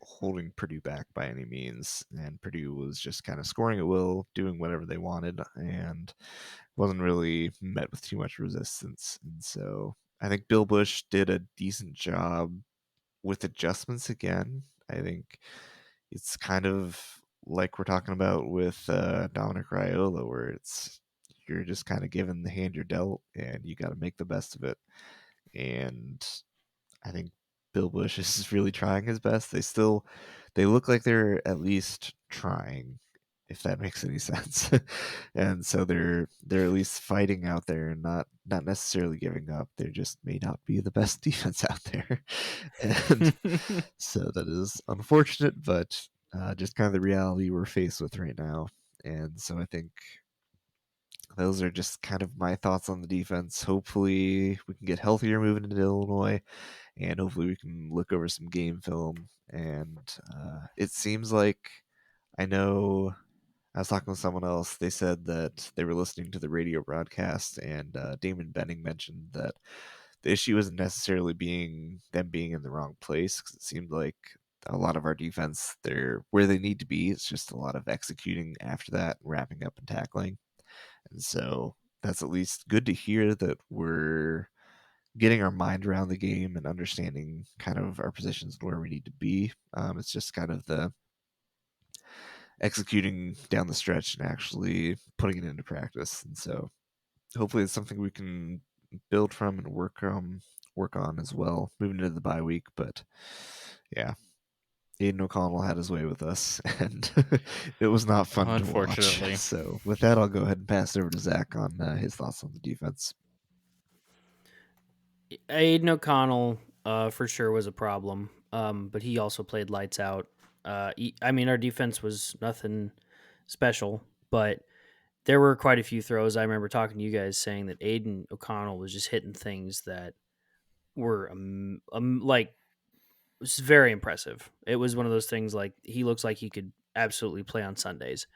holding Purdue back by any means, and Purdue was just kind of scoring at will, doing whatever they wanted, and wasn't really met with too much resistance. And so I think Bill Bush did a decent job with adjustments again. I think it's kind of like we're talking about with Dominic Raiola, where it's you're just kind of given the hand you're dealt, and you got to make the best of it. And I think Bill Bush is really trying his best. They look like they're at least trying, if that makes any sense. And so they're at least fighting out there and not necessarily giving up. They just may not be the best defense out there. And so that is unfortunate, but just kind of the reality we're faced with right now. And so I think those are just kind of my thoughts on the defense. Hopefully we can get healthier moving into Illinois, and hopefully we can look over some game film. And it seems like, I know I was talking with someone else. They said that they were listening to the radio broadcast, and Damon Benning mentioned that the issue isn't necessarily being in the wrong place, because it seemed like a lot of our defense, they're where they need to be. It's just a lot of executing after that, wrapping up and tackling. And so that's at least good to hear that we're getting our mind around the game and understanding kind of our positions and where we need to be. It's just kind of the executing down the stretch and actually putting it into practice. And so hopefully it's something we can build from and work on as well moving into the bye week. But yeah, Aiden O'Connell had his way with us, and it was not fun to watch. Unfortunately. So with that, I'll go ahead and pass it over to Zach on his thoughts on the defense. Aiden O'Connell for sure was a problem, but he also played lights out. I mean, our defense was nothing special, but there were quite a few throws. I remember talking to you guys saying that Aiden O'Connell was just hitting things that were like, it was very impressive. It was one of those things like he looks like he could absolutely play on Sundays.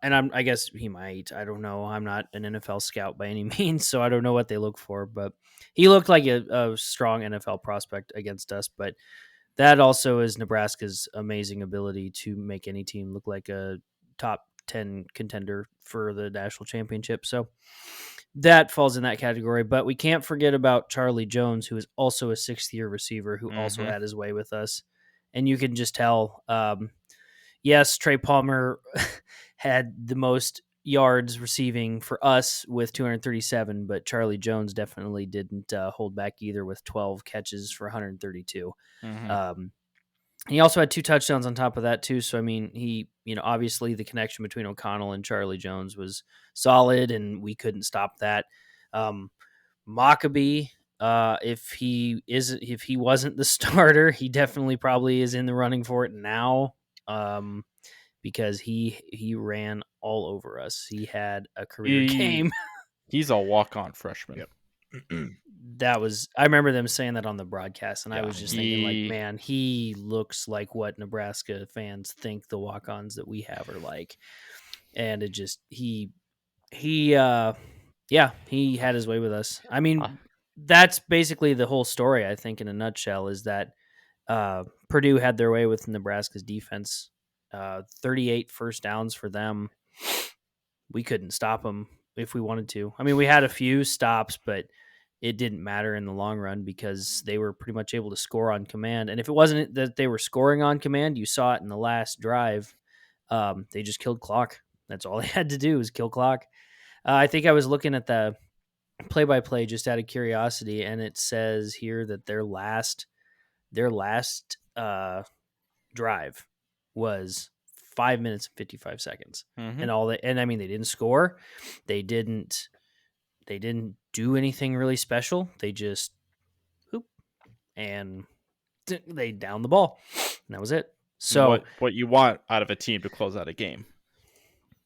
And I guess he might. I don't know. I'm not an NFL scout by any means, so I don't know what they look for. But he looked like a strong NFL prospect against us. But that also is Nebraska's amazing ability to make any team look like a top 10 contender for the national championship. So that falls in that category. But we can't forget about Charlie Jones, who is also a sixth-year receiver who also had his way with us. And you can just tell, yes, Trey Palmer had the most yards receiving for us with 237, but Charlie Jones definitely didn't hold back either with 12 catches for 132. He also had 2 touchdowns on top of that too. So, I mean, he, obviously the connection between O'Connell and Charlie Jones was solid and we couldn't stop that. Maccabee, if he wasn't the starter, he definitely probably is in the running for it now. Because he ran all over us. He had a career game. He's a walk-on freshman. Yep. I remember them saying that on the broadcast, and I was just thinking, like, he- man, he looks like what Nebraska fans think the walk-ons that we have are like. And it just he had his way with us. I mean, that's basically the whole story, I think, in a nutshell, is that Purdue had their way with Nebraska's defense. 38 first downs for them. We couldn't stop them if we wanted to. I mean, we had a few stops, but it didn't matter in the long run because they were pretty much able to score on command. And if it wasn't that they were scoring on command, you saw it in the last drive. They just killed clock. That's all they had to do was kill clock. I think I was looking at the play-by-play just out of curiosity, and it says here that their last drive was 5 minutes and 55 seconds. And I mean, they didn't score. They didn't do anything really special. They just hoop and they downed the ball. And that was it. So what you want out of a team to close out a game.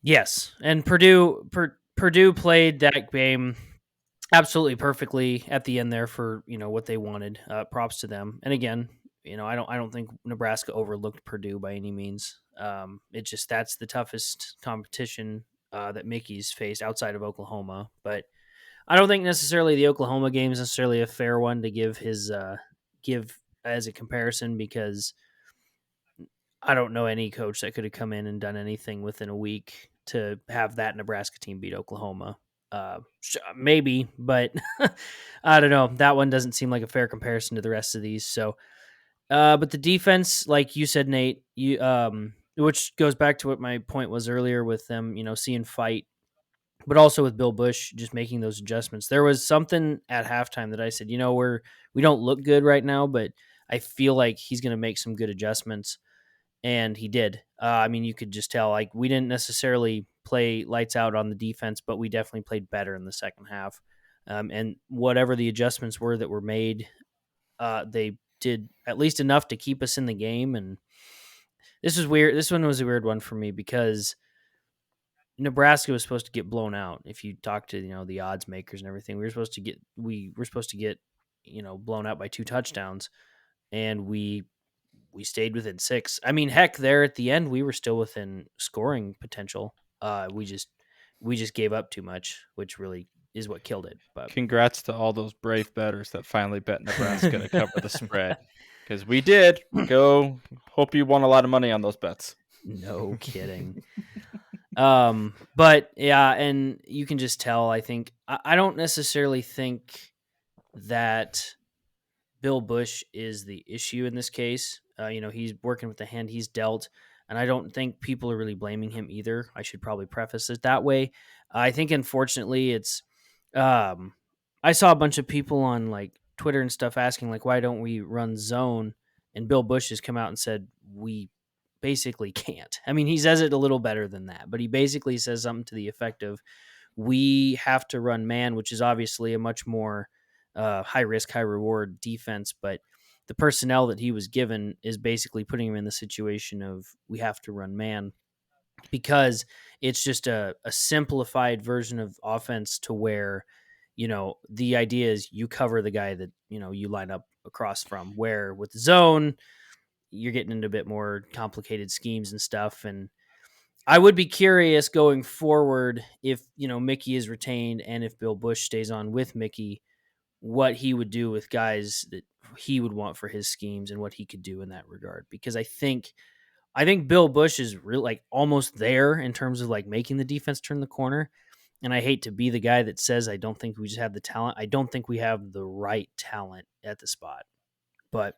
Yes. And Purdue played that game absolutely perfectly at the end there for, what they wanted. Props to them. And again, I don't think Nebraska overlooked Purdue by any means. It's just that's the toughest competition that Mickey's faced outside of Oklahoma. But I don't think necessarily the Oklahoma game is necessarily a fair one to give as a comparison because I don't know any coach that could have come in and done anything within a week to have that Nebraska team beat Oklahoma. Maybe, but I don't know. That one doesn't seem like a fair comparison to the rest of these. So, but the defense, like you said, Nate, which goes back to what my point was earlier with them, seeing fight, but also with Bill Busch just making those adjustments. There was something at halftime that I said, we don't look good right now, but I feel like he's going to make some good adjustments. And he did. I mean, you could just tell, like, we didn't necessarily play lights out on the defense, but we definitely played better in the second half. And whatever the adjustments were that were made, they did at least enough to keep us in the game. And this was weird. This one was a weird one for me because Nebraska was supposed to get blown out. If you talk to, the odds makers and everything, we were supposed to get, blown out by 2 touchdowns, and we stayed within 6. I mean, heck, there at the end, we were still within scoring potential. We just gave up too much, which really is what killed it. But congrats to all those brave bettors that finally bet Nebraska to cover the spread, because we did. Go, hope you won a lot of money on those bets. No kidding. But yeah, and you can just tell. I think I don't necessarily think that Bill Busch is the issue in this case. He's working with the hand he's dealt, and I don't think people are really blaming him either. I should probably preface it that way. I think, unfortunately, it's. I saw a bunch of people on like Twitter and stuff asking like, why don't we run zone? And Bill Busch has come out and said we basically can't. I mean, he says it a little better than that, but he basically says something to the effect of, we have to run man, which is obviously a much more high risk, high reward defense. But the personnel that he was given is basically putting him in the situation of, we have to run man, because it's just a simplified version of offense to where, the idea is you cover the guy that, you line up across from, where with zone, you're getting into a bit more complicated schemes and stuff. And I would be curious going forward if, Mickey is retained and if Bill Bush stays on with Mickey, what he would do with guys that he would want for his schemes and what he could do in that regard. Because I think Bill Bush is really like almost there in terms of like making the defense turn the corner. And I hate to be the guy that says I don't think we just have the talent. I don't think we have the right talent at the spot. But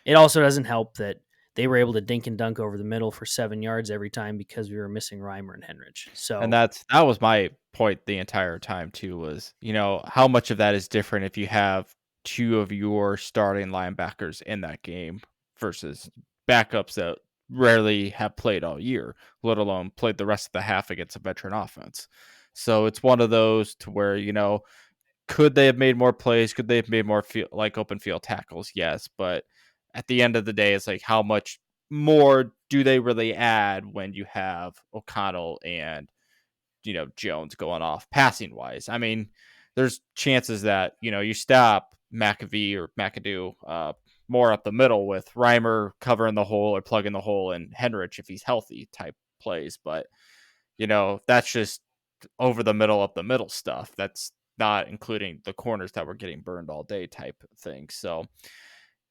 it also doesn't help that they were able to dink and dunk over the middle for 7 yards every time because we were missing Reimer and Henrich. So, And that was my point the entire time too, was, how much of that is different if you have two of your starting linebackers in that game versus backups that rarely have played all year, let alone played the rest of the half against a veteran offense. So it's one of those to where, could they have made more plays? Could they have made more open field tackles? Yes, but at the end of the day, it's like, how much more do they really add when you have O'Connell and Jones going off passing wise? I mean, there's chances that you stop McAvee or McAdoo more up the middle with Reimer covering the hole or plugging the hole, and Henrich if he's healthy type plays, but that's just over the middle of the middle stuff. That's not including the corners that were getting burned all day type thing. So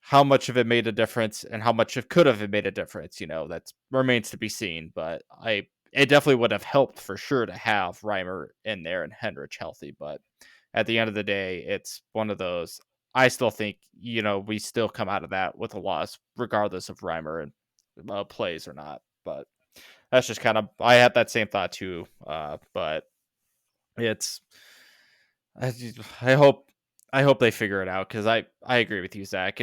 how much of it made a difference and how much it could have made a difference, that remains to be seen. But it definitely would have helped for sure to have Reimer in there and Henrich healthy. But at the end of the day, it's one of those. I still think, we still come out of that with a loss, regardless of Reimer and plays or not. But that's just kind of, I had that same thought too. But it's, I hope they figure it out, because I agree with you, Zach.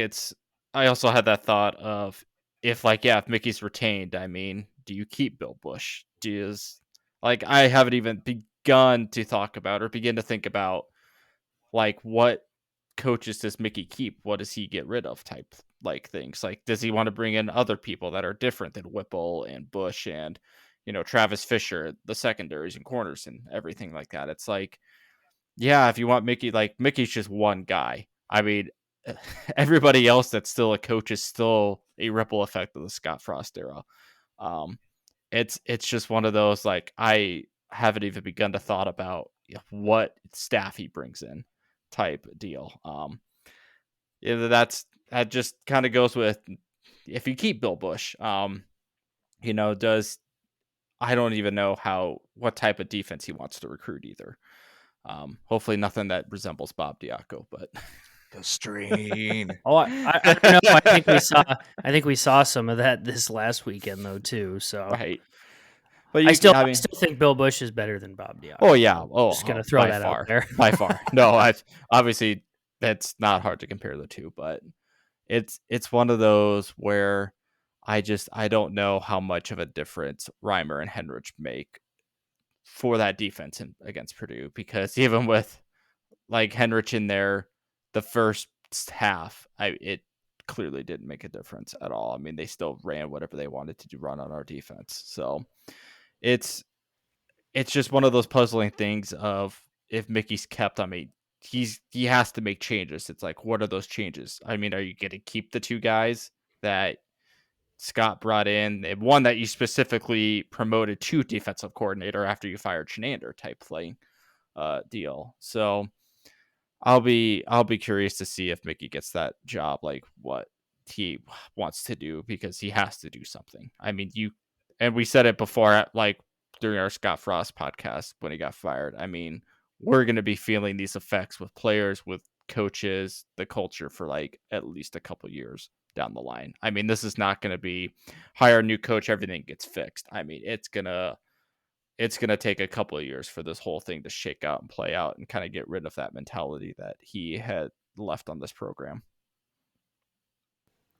I also had that thought of, if if Mickey's retained, I mean, do you keep Bill Bush? I haven't even begun to talk about or begin to think about what coaches does Mickey keep? What does he get rid of type things? Like, does he want to bring in other people that are different than Whipple and Bush and Travis Fisher, the secondaries and corners and everything like that? It's like, yeah, if you want Mickey, Mickey's just one guy. I mean, everybody else that's still a coach is still a ripple effect of the Scott Frost era. Um, it's just one of those, I haven't even begun to thought about what staff he brings in type deal. That just kind of goes with, if you keep Bill Bush, does I don't even know what type of defense he wants to recruit either. Hopefully nothing that resembles Bob Diaco, but The strain. I don't know. I think we saw some of that this last weekend though too. So right. But I still mean, think Bill Bush is better than Bob Diaco. oh yeah, just gonna throw that out there. By far. No, obviously that's not hard to compare the two, but it's one of those where I don't know how much of a difference Reimer and Henrich make for that defense against Purdue, because even with Henrich in there, the first half, it clearly didn't make a difference at all. I mean, they still ran whatever they wanted to run on our defense. So it's just one of those puzzling things of, if Mickey's kept, I mean, he has to make changes. It's like, what are those changes? I mean, are you going to keep the two guys that Scott brought in, and one that you specifically promoted to defensive coordinator after you fired Shenander type playing deal? So I'll be curious to see if Mickey gets that job, what he wants to do, because he has to do something. I mean, and we said it before, during our Scott Frost podcast when he got fired. I mean, we're going to be feeling these effects with players, with coaches, the culture for at least a couple years down the line. I mean, this is not going to be hire a new coach, everything gets fixed. I mean, it's going to take a couple of years for this whole thing to shake out and play out and kind of get rid of that mentality that he had left on this program.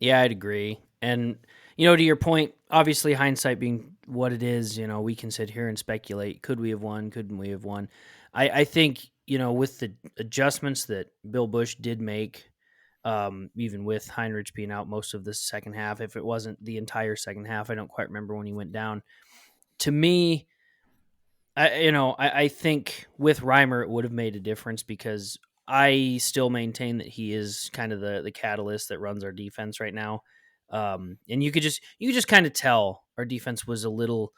Yeah, I'd agree. And, to your point, obviously hindsight being what it is, we can sit here and speculate. Could we have won? Couldn't we have won? I think, with the adjustments that Bill Bush did make, even with Heinrich being out most of the second half, if it wasn't the entire second half, I don't quite remember when he went down. To me, I think with Reimer it would have made a difference because I still maintain that he is kind of the catalyst that runs our defense right now. And you could just kind of tell our defense was a little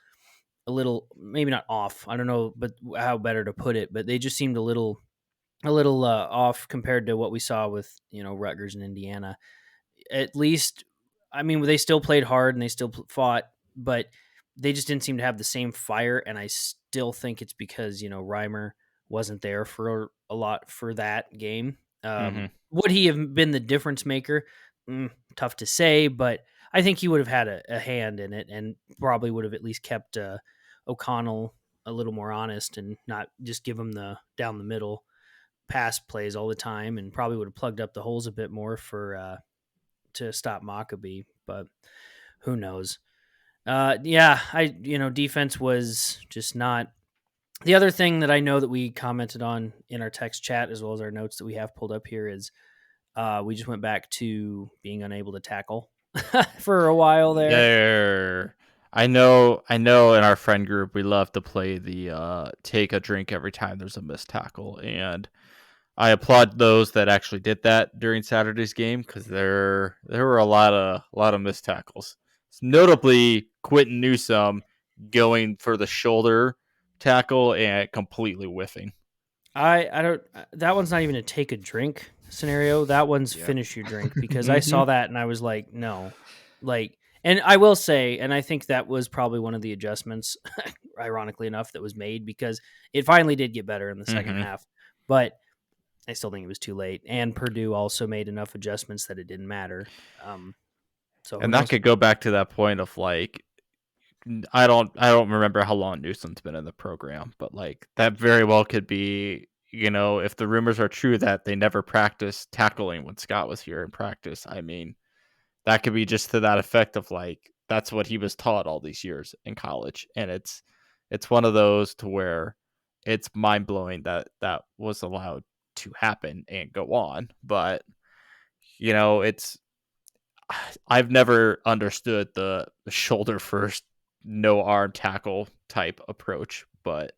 maybe not off. I don't know, but how better to put it. But they just seemed a little off compared to what we saw with Rutgers and Indiana. At least, I mean, they still played hard and they still fought, but they just didn't seem to have the same fire. And I still think it's because Reimer wasn't there for a lot for that game. Mm-hmm. Would he have been the difference maker? Tough to say, but I think he would have had a hand in it and probably would have at least kept O'Connell a little more honest and not just give him the down the middle pass plays all the time, and probably would have plugged up the holes a bit more for to stop Maccabee, but who knows? Yeah, defense was just not. The other thing that I know that we commented on in our text chat, as well as our notes that we have pulled up here, is we just went back to being unable to tackle for a while there. I know in our friend group we love to play the take a drink every time there's a missed tackle, and I applaud those that actually did that during Saturday's game because there were a lot of missed tackles. Notably, Quentin Newsome going for the shoulder tackle and completely whiffing. I don't. That one's not even a take a drink scenario. That one's finish your drink because I saw that and I was like, no, like. And I will say, and I think that was probably one of the adjustments, ironically enough, that was made because it finally did get better in the second half. But I still think it was too late. And Purdue also made enough adjustments that it didn't matter. And that could go back to that point of like, I don't remember how long Newsome's been in the program, but like that very well could be, if the rumors are true that they never practiced tackling when Scott was here in practice. I mean, that could be just to that effect of like that's what he was taught all these years in college, and it's one of those to where it's mind blowing that that was allowed to happen and go on. But it's I've never understood the shoulder first, no arm tackle type approach, but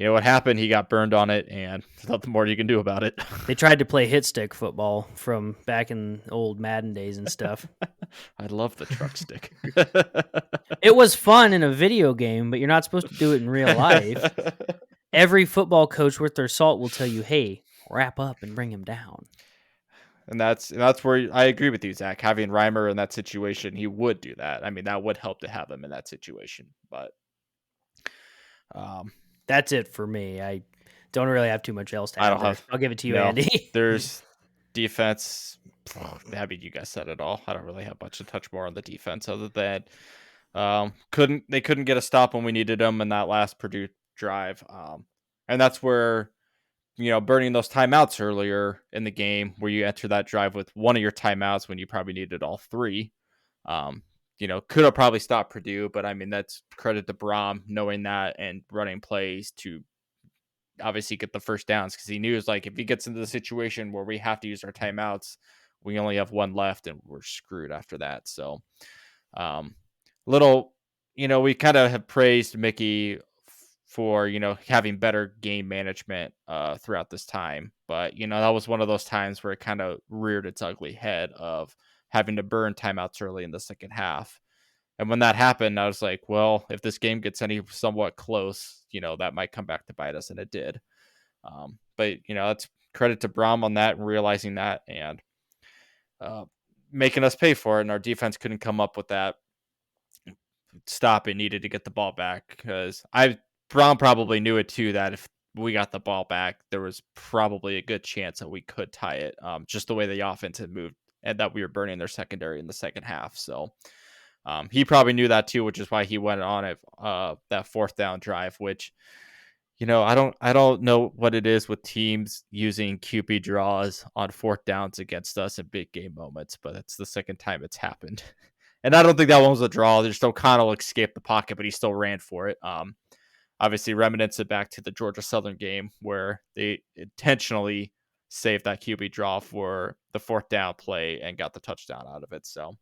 what happened? He got burned on it, and there's nothing more you can do about it. They tried to play hit stick football from back in old Madden days and stuff. I love the truck stick. It was fun in a video game, but you're not supposed to do it in real life. Every football coach worth their salt will tell you, hey, wrap up and bring him down. And that's where I agree with you, Zach. Having Reimer in that situation, he would do that. I mean, that would help to have him in that situation. But that's it for me. I don't really have too much else to add. I'll give it to you, Andy. There's defense. I mean, you guys said it all. I don't really have much to touch more on the defense other than they couldn't get a stop when we needed them in that last Purdue drive. And that's where burning those timeouts earlier in the game where you enter that drive with one of your timeouts when you probably needed all three. Could have probably stopped Purdue, but I mean, that's credit to Brom knowing that and running plays to obviously get the first downs because he knew it's like if he gets into the situation where we have to use our timeouts, we only have one left and we're screwed after that. So, we kind of have praised Mickey for, having better game management throughout this time. But, that was one of those times where it kind of reared its ugly head of having to burn timeouts early in the second half. And when that happened, I was like, well, if this game gets any somewhat close, that might come back to bite us. And it did. But, that's credit to Brom on that and realizing that and making us pay for it. And our defense couldn't come up with that stop it needed to get the ball back because Brown probably knew it too, that if we got the ball back, there was probably a good chance that we could tie it. Just the way the offense had moved and that we were burning their secondary in the second half. So he probably knew that too, which is why he went on it that fourth down drive, which, I don't know what it is with teams using QB draws on fourth downs against us in big game moments, but it's the second time it's happened. And I don't think that one was a draw. Just O'Connell escaped the pocket, but he still ran for it. Obviously remnants it back to the Georgia Southern game where they intentionally saved that QB draw for the fourth down play and got the touchdown out of it. So,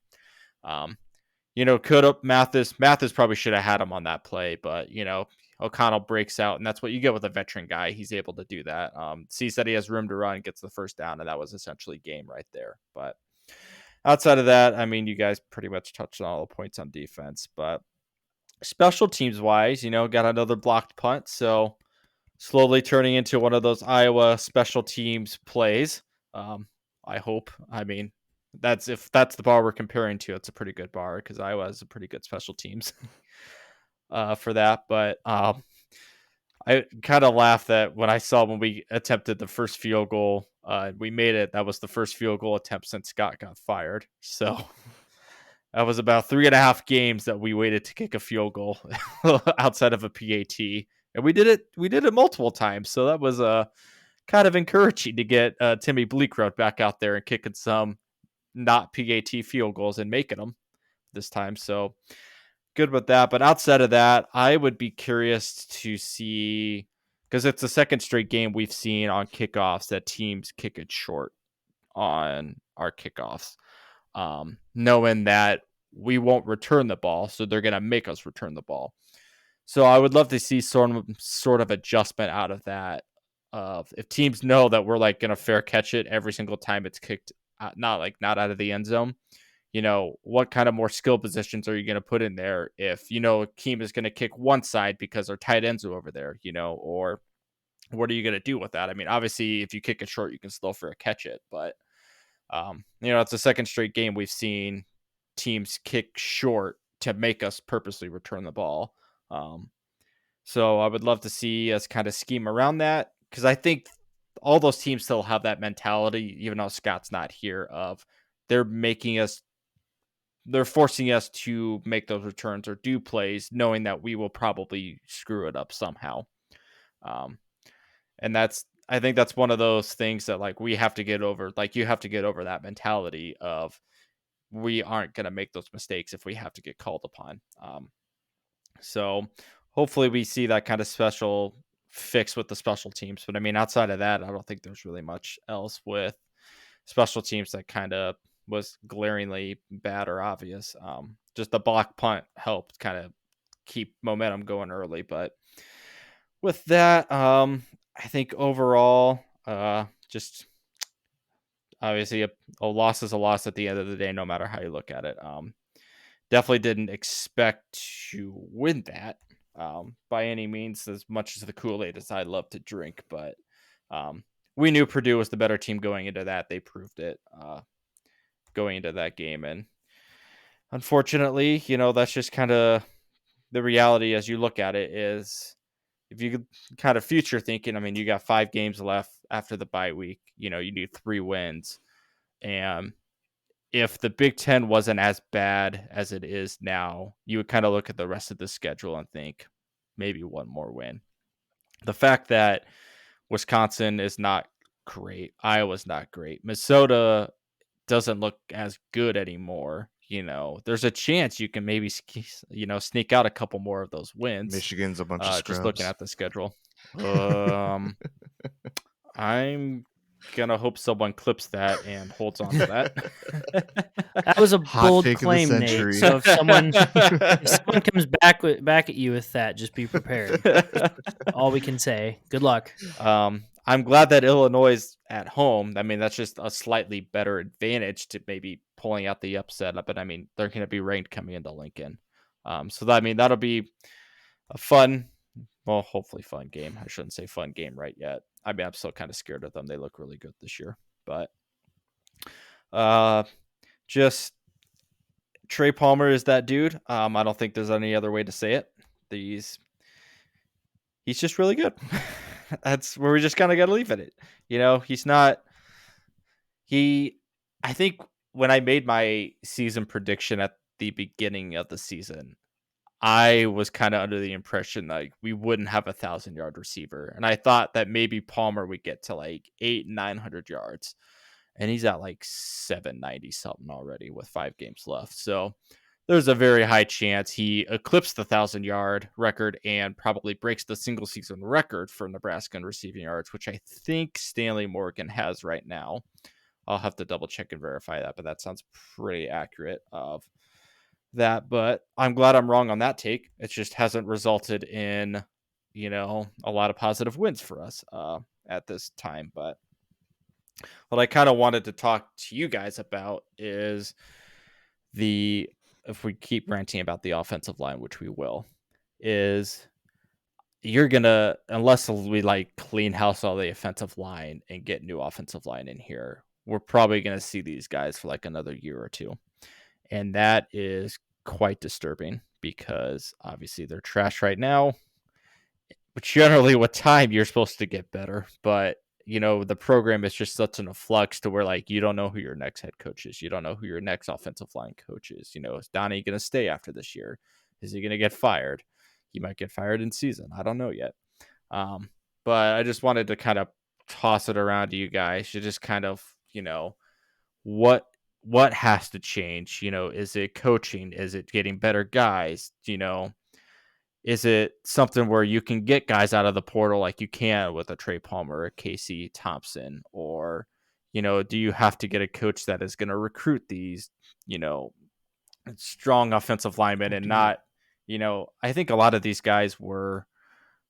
could have Mathis probably should have had him on that play, but O'Connell breaks out, and that's what you get with a veteran guy. He's able to do that. Sees that he has room to run, gets the first down, and that was essentially game right there. But outside of that, I mean, you guys pretty much touched on all the points on defense, but special teams wise, got another blocked punt. So slowly turning into one of those Iowa special teams plays. I hope. I mean, if that's the bar we're comparing to, it's a pretty good bar because Iowa has a pretty good special teams for that. But I kind of laughed that when I saw when we attempted the first field goal, we made it. That was the first field goal attempt since Scott got fired. So that was about 3.5 games that we waited to kick a field goal outside of a PAT, and we did it. We did it multiple times. So that was kind of encouraging to get Timmy Bleekrode back out there and kicking some not PAT field goals and making them this time. So good with that. But outside of that, I would be curious to see, because it's the second straight game we've seen on kickoffs that teams kick it short on our kickoffs, knowing that we won't return the ball, so they're going to make us return the ball. So I would love to see sort of adjustment out of that. If teams know that we're like going to fair catch it every single time it's kicked, not out of the end zone, what kind of more skill positions are you going to put in there if, a team is going to kick one side because our tight ends are over there, or what are you going to do with that? I mean, obviously, if you kick it short, you can still fair catch it, but, it's a second straight game we've seen teams kick short to make us purposely return the ball. So I would love to see us kind of scheme around that, because I think all those teams still have that mentality, even though Scott's not here, of they're forcing us to make those returns or do plays knowing that we will probably screw it up somehow. And I think that's one of those things that like we have to get over. Like you have to get over that mentality of we aren't going to make those mistakes if we have to get called upon. So hopefully we see that kind of special fix with the special teams. But I mean, outside of that, I don't think there's really much else with special teams that kind of was glaringly bad or obvious. Just the block punt helped kind of keep momentum going early. But with that, I think overall, just obviously a loss is a loss at the end of the day, no matter how you look at it. Definitely didn't expect to win that by any means, as much as the Kool-Aid as I love to drink. But we knew Purdue was the better team going into that. They proved it going into that game. And unfortunately, that's just kind of the reality as you look at it. Is if you could kind of future thinking, I mean, you got 5 games left after the bye week. You need 3 wins. And if the Big Ten wasn't as bad as it is now, you would kind of look at the rest of the schedule and think maybe one more win. The fact that Wisconsin is not great, Iowa's not great, Minnesota doesn't look as good anymore. There's a chance you can maybe sneak out a couple more of those wins. Michigan's a bunch of scrubs. Just looking at the schedule. I'm gonna hope someone clips that and holds on to that. That was a Hot bold take of the claim, century. Nate. So if someone comes back at you with that, just be prepared. All we can say. Good luck. I'm glad that Illinois is at home. I mean, that's just a slightly better advantage to maybe pulling out the upset. But I mean, they're going to be ranked coming into Lincoln. So that'll be a fun, well, hopefully fun game. I shouldn't say fun game right yet. I mean, I'm still kind of scared of them. They look really good this year. But just Trey Palmer is that dude. I don't think there's any other way to say it. He's just really good. That's where we just kind of got to leave it. He's not. I think when I made my season prediction at the beginning of the season, I was kind of under the impression like we wouldn't have 1,000-yard receiver, and I thought that maybe Palmer would get to like 800-900 yards, and he's at like 790 something already with 5 games left. So there's a very high chance he eclipsed the 1,000-yard record and probably breaks the single season record for Nebraska in receiving yards, which I think Stanley Morgan has right now. I'll have to double check and verify that, but that sounds pretty accurate of that. But I'm glad I'm wrong on that take. It just hasn't resulted in, a lot of positive wins for us at this time. But what I kind of wanted to talk to you guys about is if we keep ranting about the offensive line, which we will, is you're gonna, unless we like clean house all the offensive line and get new offensive line in here, we're probably gonna see these guys for like another year or two. And that is quite disturbing because obviously they're trash right now. But generally, with time, you're supposed to get better. But the program is just such an flux to where like you don't know who your next head coach is. You don't know who your next offensive line coach is. Is Donnie going to stay after this year? Is he going to get fired? He might get fired in season. I don't know yet. But I just wanted to kind of toss it around to you guys to just kind of what has to change. Is it coaching? Is it getting better guys? Is it something where you can get guys out of the portal like you can with a Trey Palmer, a Casey Thompson, or do you have to get a coach that is going to recruit these strong offensive linemen and not I think a lot of these guys were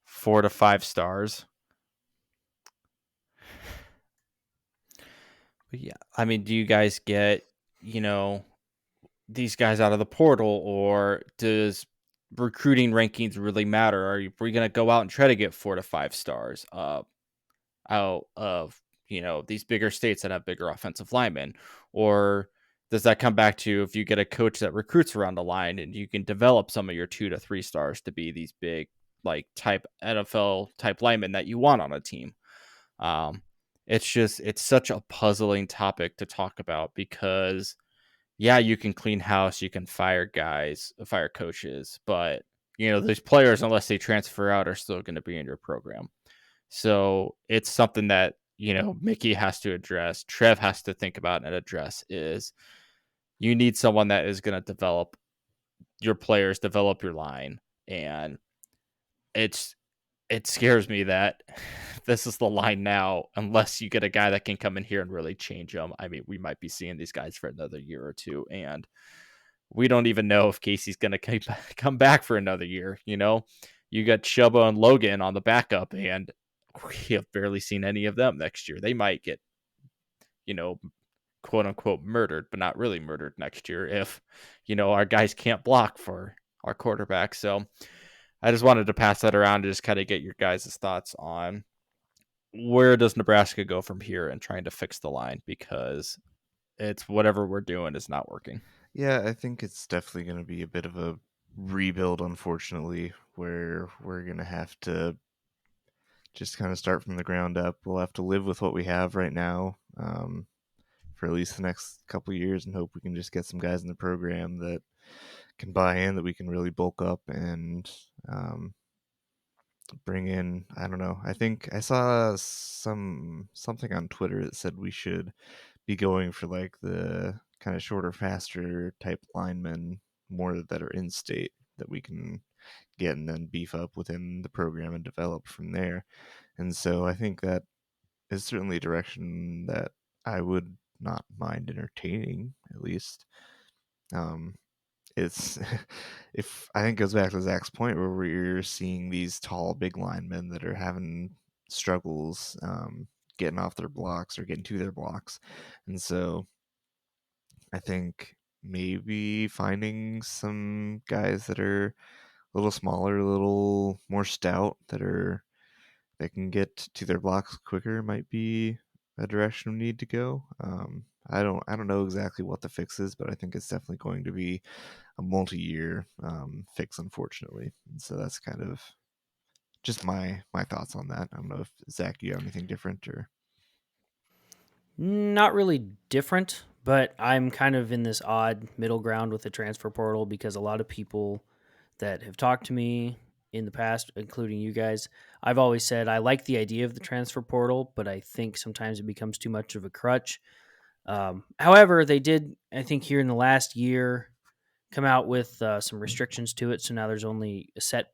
4 to 5 stars. But yeah, I mean, do you guys get these guys out of the portal, or does recruiting rankings really matter? Are we going to go out and try to get 4 to 5 stars out of these bigger states that have bigger offensive linemen, or does that come back to if you get a coach that recruits around the line and you can develop some of your 2 to 3 stars to be these big like type NFL type linemen that you want on a team? It's such a puzzling topic to talk about because yeah, you can clean house, you can fire coaches, but those players, unless they transfer out, are still going to be in your program. So it's something that Mickey has to address, Trev has to think about and address. Is you need someone that is going to develop your players, develop your line, and it scares me that this is the line now. Unless you get a guy that can come in here and really change them, I mean, we might be seeing these guys for another year or two, and we don't even know if Casey's going to come back for another year. You got Chubba and Logan on the backup, and we have barely seen any of them next year. They might get, quote unquote murdered, but not really murdered next year if, our guys can't block for our quarterback. So I just wanted to pass that around to just kind of get your guys' thoughts on where does Nebraska go from here and trying to fix the line, because it's whatever we're doing is not working. Yeah, I think it's definitely going to be a bit of a rebuild, unfortunately, where we're going to have to just kind of start from the ground up. We'll have to live with what we have right now for at least the next couple of years and hope we can just get some guys in the program that can buy in, that we can really bulk up and bring in. I don't know. I think I saw something on Twitter that said we should be going for like the kind of shorter, faster type linemen, more that are in state, that we can get and then beef up within the program and develop from there. And so I think that is certainly a direction that I would not mind entertaining, at least. Um, it's if I think it goes back to Zach's point where we're seeing these tall, big linemen that are having struggles getting off their blocks or getting to their blocks, and so I think maybe finding some guys that are a little smaller, a little more stout, that can get to their blocks quicker might be a direction we need to go. I don't know exactly what the fix is, but I think it's definitely going to be a multi-year fix, unfortunately. And so that's kind of just my thoughts on that. I don't know if Zach, you have anything different or. Not really different, but I'm kind of in this odd middle ground with the transfer portal because a lot of people that have talked to me in the past, including you guys, I've always said I like the idea of the transfer portal, but I think sometimes it becomes too much of a crutch. However, they did, I think, here in the last year, come out with some restrictions to it. So now there's only a set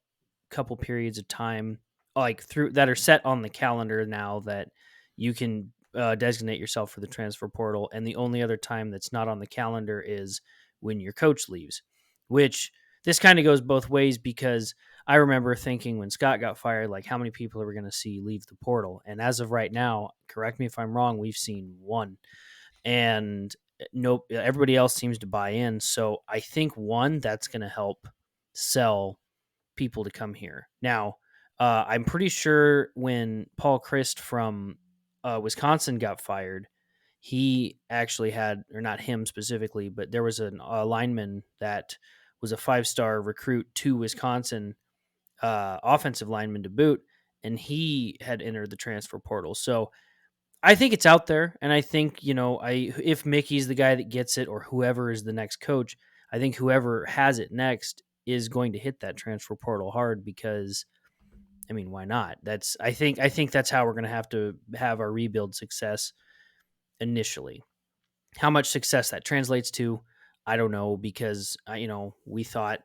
couple periods of time, like through that are set on the calendar now that you can designate yourself for the transfer portal. And the only other time that's not on the calendar is when your coach leaves, which this kind of goes both ways because I remember thinking when Scott got fired, like how many people are we going to see leave the portal? And as of right now, correct me if I'm wrong, we've seen one. And nope, everybody else seems to buy in. So I think one, that's going to help sell people to come here. Now, I'm pretty sure when Paul Christ from Wisconsin got fired, he actually had, or not him specifically, but there was an lineman that was a 5-star recruit to Wisconsin, offensive lineman to boot, and he had entered the transfer portal. So I think it's out there, and I think if Mickey's the guy that gets it, or whoever is the next coach, I think whoever has it next is going to hit that transfer portal hard because, I mean, why not? I think that's how we're going to have our rebuild success initially. How much success that translates to, I don't know, because we thought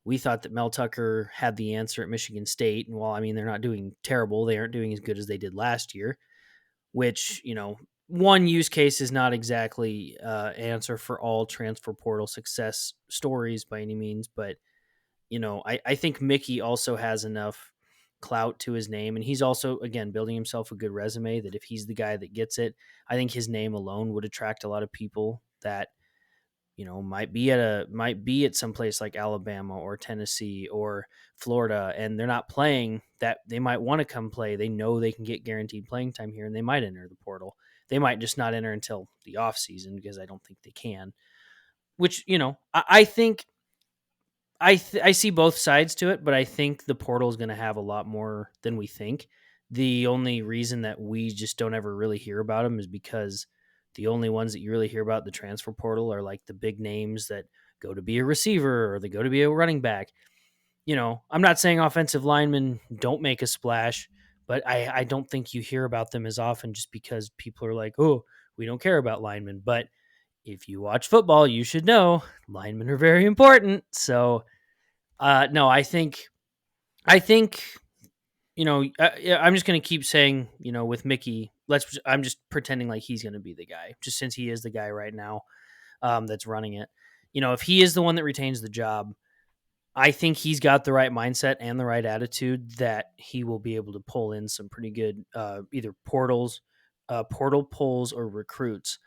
that Mel Tucker had the answer at Michigan State, and while I mean they're not doing terrible, they aren't doing as good as they did last year, which, one use case is not exactly answer for all transfer portal success stories by any means, but I think Mickey also has enough clout to his name, and he's also, again, building himself a good resume that if he's the guy that gets it, I think his name alone would attract a lot of people that might be at some place like Alabama or Tennessee or Florida, and they're not playing, that they might want to come play. They know they can get guaranteed playing time here, and they might enter the portal. They might just not enter until the off season because I don't think they can. Which I think I see both sides to it, but I think the portal is going to have a lot more than we think. The only reason that we just don't ever really hear about them is because the only ones that you really hear about the transfer portal are like the big names that go to be a receiver or they go to be a running back. I'm not saying offensive linemen don't make a splash, but I don't think you hear about them as often just because people are like, oh, we don't care about linemen. But if you watch football, you should know linemen are very important. So, no, I think, yeah, I'm just going to keep saying, with Mickey, I'm just pretending like he's going to be the guy, just since he is the guy right now that's running it. If he is the one that retains the job, I think he's got the right mindset and the right attitude that he will be able to pull in some pretty good either portal pulls or recruits.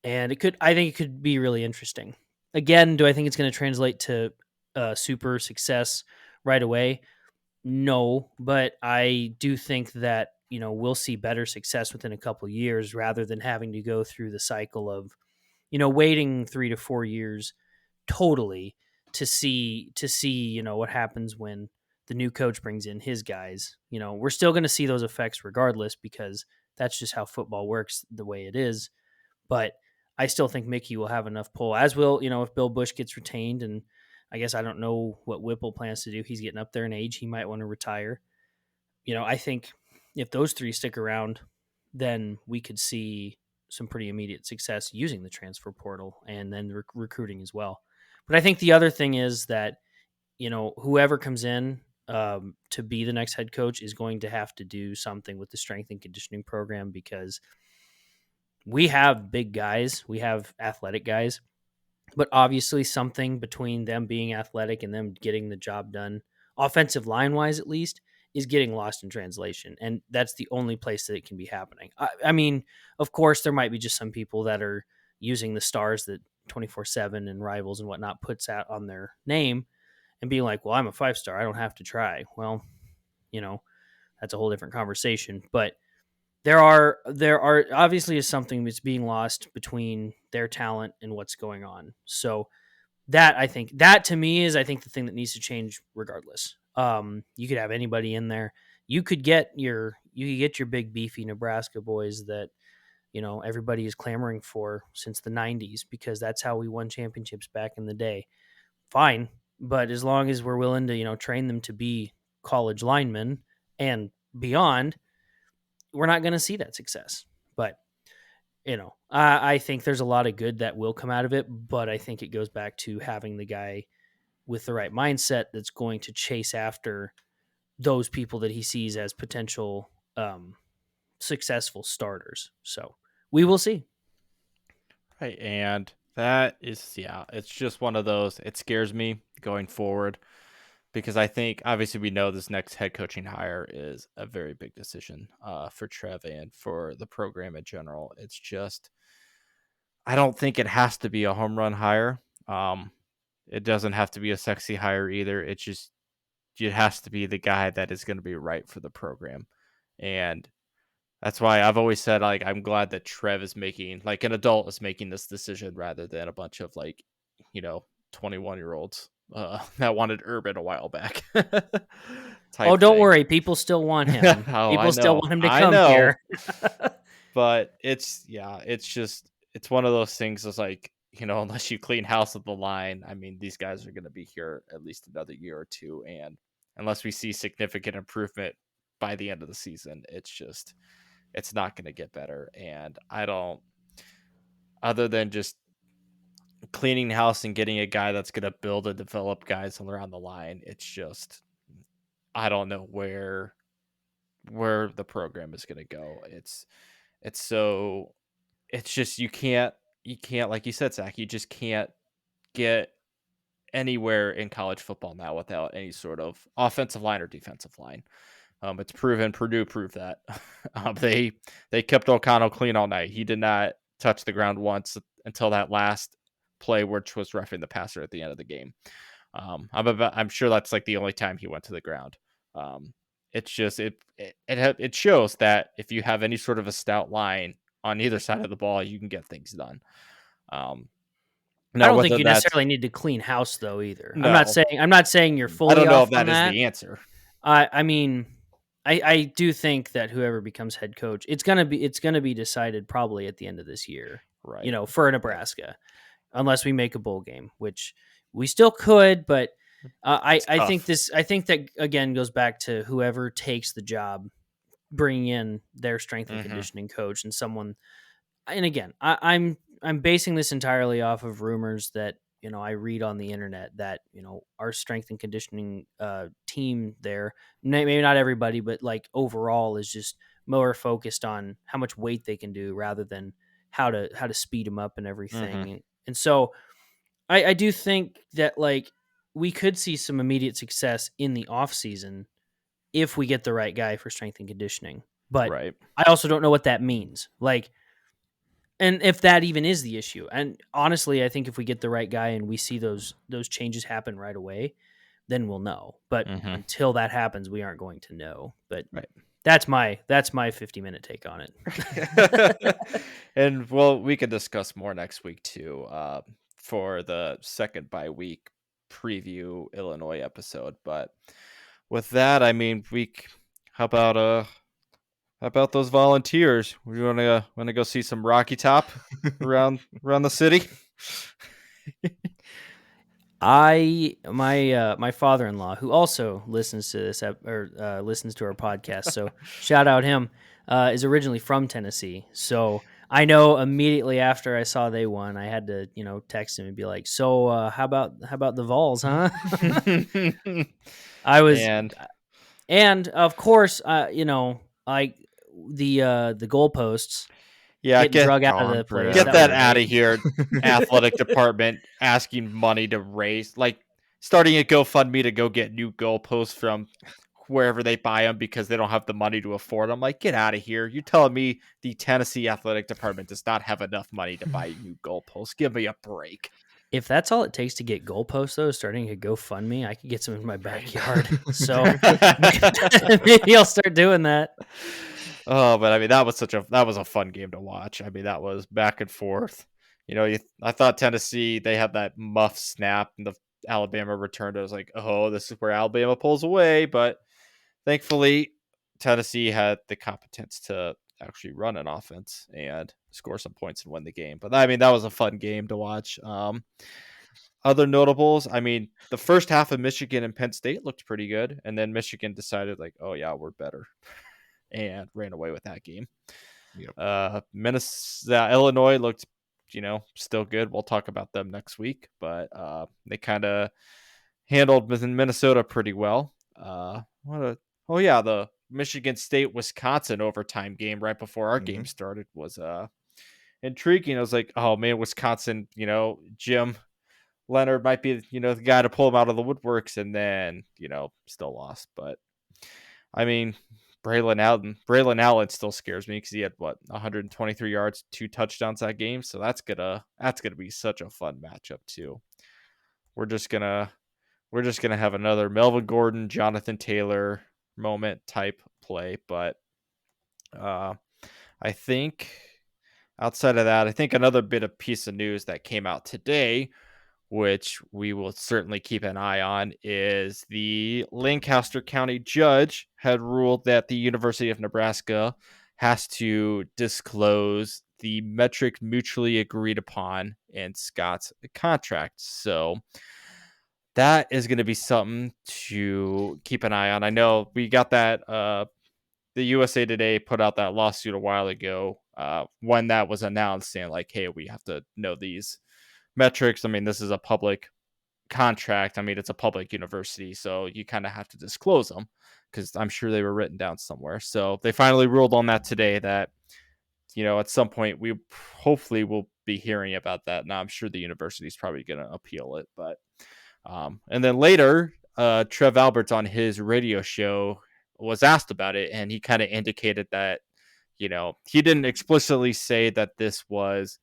And I think it could be really interesting. Again, do I think it's going to translate to super success right away? No, but I do think that we'll see better success within a couple years rather than having to go through the cycle of waiting 3 to 4 years totally to see what happens when the new coach brings in his guys. We're still going to see those effects regardless because that's just how football works the way it is. But I still think Mickey will have enough pull, as will, if Bill Bush gets retained. And I guess I don't know what Whipple plans to do. He's getting up there in age. He might want to retire. I think if those three stick around, then we could see some pretty immediate success using the transfer portal and then recruiting as well. But I think the other thing is that, whoever comes in to be the next head coach is going to have to do something with the strength and conditioning program because we have big guys, we have athletic guys, but obviously something between them being athletic and them getting the job done, offensive line wise at least, is getting lost in translation. And that's the only place that it can be happening. I mean, of course, there might be just some people that are using the stars that 24/7 and Rivals and whatnot puts out on their name and being like, well, I'm a 5-star, I don't have to try. Well, that's a whole different conversation. But there are obviously is something that's being lost between their talent and what's going on. So that to me is, I think, the thing that needs to change regardless. You could have anybody in there. You could get your big beefy Nebraska boys that everybody is clamoring for since the 90s because that's how we won championships back in the day. Fine. But as long as we're willing to, train them to be college linemen and beyond, we're not going to see that success. But, I think there's a lot of good that will come out of it. But I think it goes back to having the guy with the right mindset that's going to chase after those people that he sees as potential successful starters. So we will see. Right. And that is, it's just one of those. It scares me going forward because I think obviously we know this next head coaching hire is a very big decision for Trev and for the program in general. It's just, I don't think it has to be a home run hire. It doesn't have to be a sexy hire either. It's just, it has to be the guy that is going to be right for the program. And that's why I've always said, like, I'm glad that Trev is making, like, an adult is making this decision rather than a bunch of, like, 21-year-olds that wanted Urban a while back. Oh, don't worry. People still want him. Oh, People I still know. want him to I come know. here. But it's just, it's one of those things that's like, unless you clean house at the line, I mean, these guys are going to be here at least another year or two. And unless we see significant improvement by the end of the season, it's not going to get better. And other than just cleaning house and getting a guy that's going to build and develop guys around the line, it's just, I don't know where the program is going to go. It's just, you can't, like you said, Zach, you just can't get anywhere in college football now without any sort of offensive line or defensive line. It's proven. Purdue proved that. They kept O'Connell clean all night. He did not touch the ground once until that last play, which was roughing the passer at the end of the game. I'm sure that's like the only time he went to the ground. It's just, it shows that if you have any sort of a stout line on either side of the ball, you can get things done. I don't think you necessarily need to clean house though either. No. I'm not saying you're fully. I don't know off if that on is that. the answer. I mean, I do think that whoever becomes head coach, it's gonna be decided probably at the end of this year, right? For Nebraska, unless we make a bowl game, which we still could. But I think that again goes back to whoever takes the job, bringing in their strength and conditioning coach and someone. And again, I'm basing this entirely off of rumors that I read on the internet that our strength and conditioning team there, maybe not everybody, but like overall is just more focused on how much weight they can do rather than how to speed them up and everything. And so I do think that like we could see some immediate success in the off season if we get the right guy for strength and conditioning. But Right. I also don't know what that means. Like, and if that even is the issue. And honestly, I think if we get the right guy and we see those changes happen right away, then we'll know. But until that happens, we aren't going to know. But that's my 50-minute take on it. And well, we could discuss more next week too, for the second bye week preview Illinois episode. But with that, I mean, how about those volunteers? We want to go see some Rocky Top around the city. My father-in-law, who also listens to this listens to our podcast, so shout out him, is originally from Tennessee. So I know immediately after I saw they won, I had to text him and be like, "So how about the Vols, huh?" I was, and of course, like the goalposts. Yeah, get drug out of the place. Get that out of here. Athletic department asking money to raise, like starting a GoFundMe to go get new goalposts from wherever they buy them because they don't have the money to afford them. Like, get out of here. You're telling me the Tennessee athletic department does not have enough money to buy new goalposts? Give me a break. If that's all it takes to get goalposts, though, starting a GoFundMe, I could get some in my backyard. So maybe I'll start doing that. Oh, but I mean, that was a fun game to watch. I mean, that was back and forth. I thought Tennessee, they had that muff snap and the Alabama returned. I was like, oh, this is where Alabama pulls away. But thankfully, Tennessee had the competence to actually run an offense and score some points and win the game. But I mean, that was a fun game to watch. other notables, I mean, the first half of Michigan and Penn State looked pretty good, and then Michigan decided like, oh yeah, we're better, and ran away with that game. Yep. Minnesota, Illinois looked, still good. We'll talk about them next week, but they kind of handled Minnesota pretty well. The Michigan State Wisconsin overtime game right before our game started was intriguing. I was like, oh man, Wisconsin, Jim Leonard might be, the guy to pull him out of the woodworks, and then, still lost. But I mean, Braylon Allen still scares me because he had 123 yards, 2 touchdowns that game. So that's gonna be such a fun matchup too. We're just gonna have another Melvin Gordon, Jonathan Taylor moment type play. But I think outside of that, I think another bit of piece of news that came out today, which we will certainly keep an eye on, is the Lancaster County judge had ruled that the University of Nebraska has to disclose the metric mutually agreed upon in Scott's contract. So that is going to be something to keep an eye on. I know we got that. The USA Today put out that lawsuit a while ago when that was announced, saying like, hey, we have to know these metrics. I mean, this is a public contract. I mean, it's a public university, so you kind of have to disclose them because I'm sure they were written down somewhere. So they finally ruled on that today that, at some point we hopefully will be hearing about that. Now, I'm sure the university is probably going to appeal it, but and then later, Trev Alberts on his radio show was asked about it, and he kind of indicated that, he didn't explicitly say that this was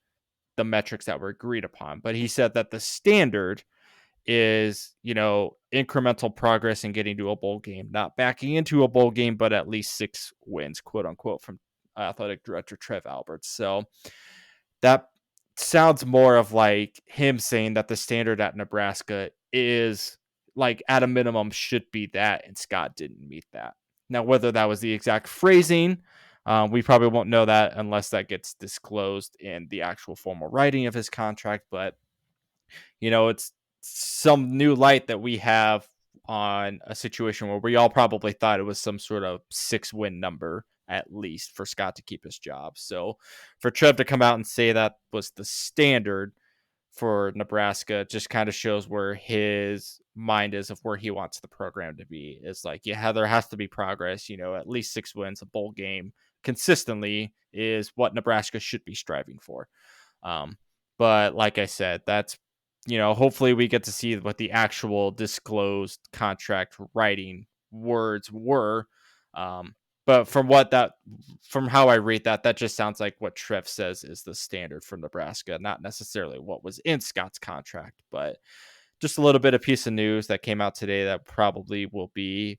the metrics that were agreed upon, but he said that the standard is, incremental progress in getting to a bowl game, not backing into a bowl game, but at least 6 wins, quote unquote, from athletic director Trev Alberts. So that sounds more of like him saying that the standard at Nebraska is like at a minimum should be that, and Scott didn't meet that. Now, whether that was the exact phrasing, we probably won't know that unless that gets disclosed in the actual formal writing of his contract. But, it's some new light that we have on a situation where we all probably thought it was some sort of 6-win number at least for Scott to keep his job. So for Trev to come out and say that was the standard for Nebraska just kind of shows where his mind is of where he wants the program to be. It's like, yeah, there has to be progress, at least 6 wins, a bowl game consistently is what Nebraska should be striving for. But like I said, that's, hopefully we get to see what the actual disclosed contract writing words were. But from how I read that just sounds like what Trev says is the standard for Nebraska, not necessarily what was in Scott's contract, but just a little bit of piece of news that came out today that probably will be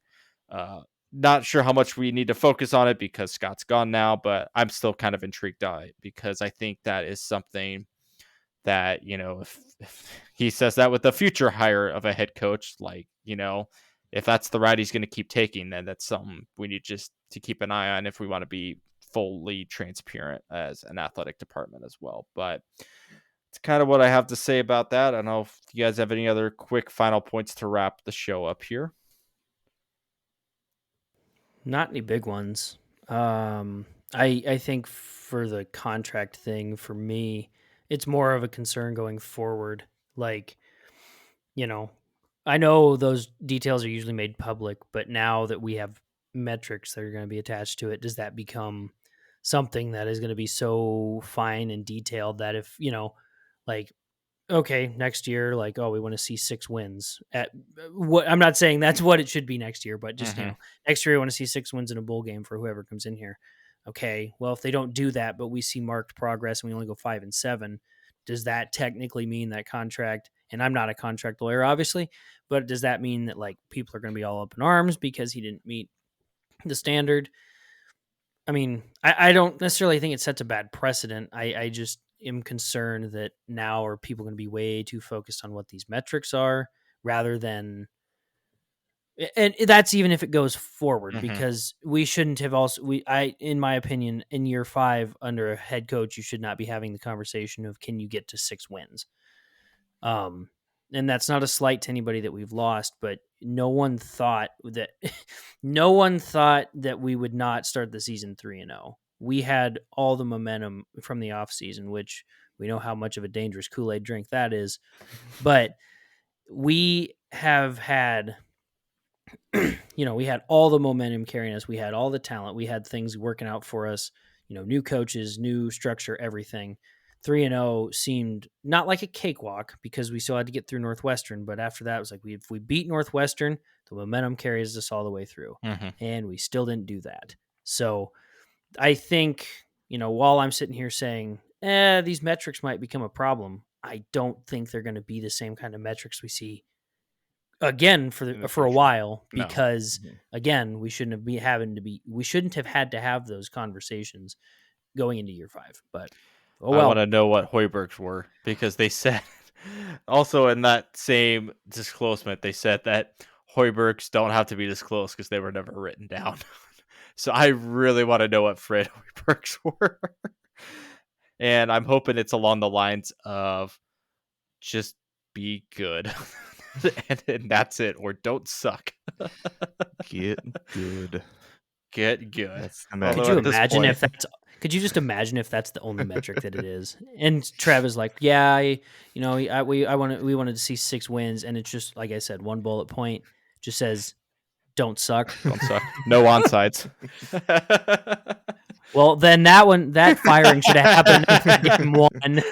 not sure how much we need to focus on it because Scott's gone now, but I'm still kind of intrigued by it because I think that is something that, if he says that with the future hire of a head coach, like, if that's the route he's going to keep taking, then that's something we need just to keep an eye on if we want to be fully transparent as an athletic department as well. But it's kind of what I have to say about that. I don't know if you guys have any other quick final points to wrap the show up here. Not any big ones. I think for the contract thing, for me, it's more of a concern going forward. Like, I know those details are usually made public, but now that we have metrics that are going to be attached to it, does that become something that is going to be so fine and detailed that if, like, okay, next year, like, oh, we want to see 6 wins at what I'm not saying that's what it should be next year, but just, next year, we want to see 6 wins in a bowl game for whoever comes in here. Okay. Well, if they don't do that, but we see marked progress and we only go 5-7, does that technically mean that contract? And I'm not a contract lawyer, obviously, but does that mean that like people are going to be all up in arms because he didn't meet the standard? I mean, I don't necessarily think it sets a bad precedent. I just am concerned that now are people going to be way too focused on what these metrics are rather than, and that's even if it goes forward, because we shouldn't have in my opinion, in year 5 under a head coach, you should not be having the conversation of can you get to 6 wins. and that's not a slight to anybody that we've lost, but no one thought that no one thought that we would not start the season 3-0. We had all the momentum from the offseason, which we know how much of a dangerous Kool-Aid drink that is. But we have had, we had all the momentum carrying us. We had all the talent. We had things working out for us, new coaches, new structure, everything. 3-0 seemed not like a cakewalk because we still had to get through Northwestern. But after that, it was like, if we beat Northwestern, the momentum carries us all the way through. Mm-hmm. And we still didn't do that. So I think, while I'm sitting here saying, these metrics might become a problem, I don't think they're going to be the same kind of metrics we see again for a while, because again, we shouldn't have had to have those conversations going into year 5. But I want to know what Hoibergs were, because they said also in that same disclosement, they said that Hoibergs don't have to be disclosed because they were never written down. So I really want to know what Fred Hoibergs were. And I'm hoping it's along the lines of just be good. and that's it, or don't suck. Get good. Get good. That's the could you imagine if that's could you just imagine if that's the only metric that it is? And Trev is like, yeah, we wanted to see 6 wins, and it's just like I said, one bullet point just says, "Don't suck, don't suck, no onsides." Well, then that firing should have happened after game 1.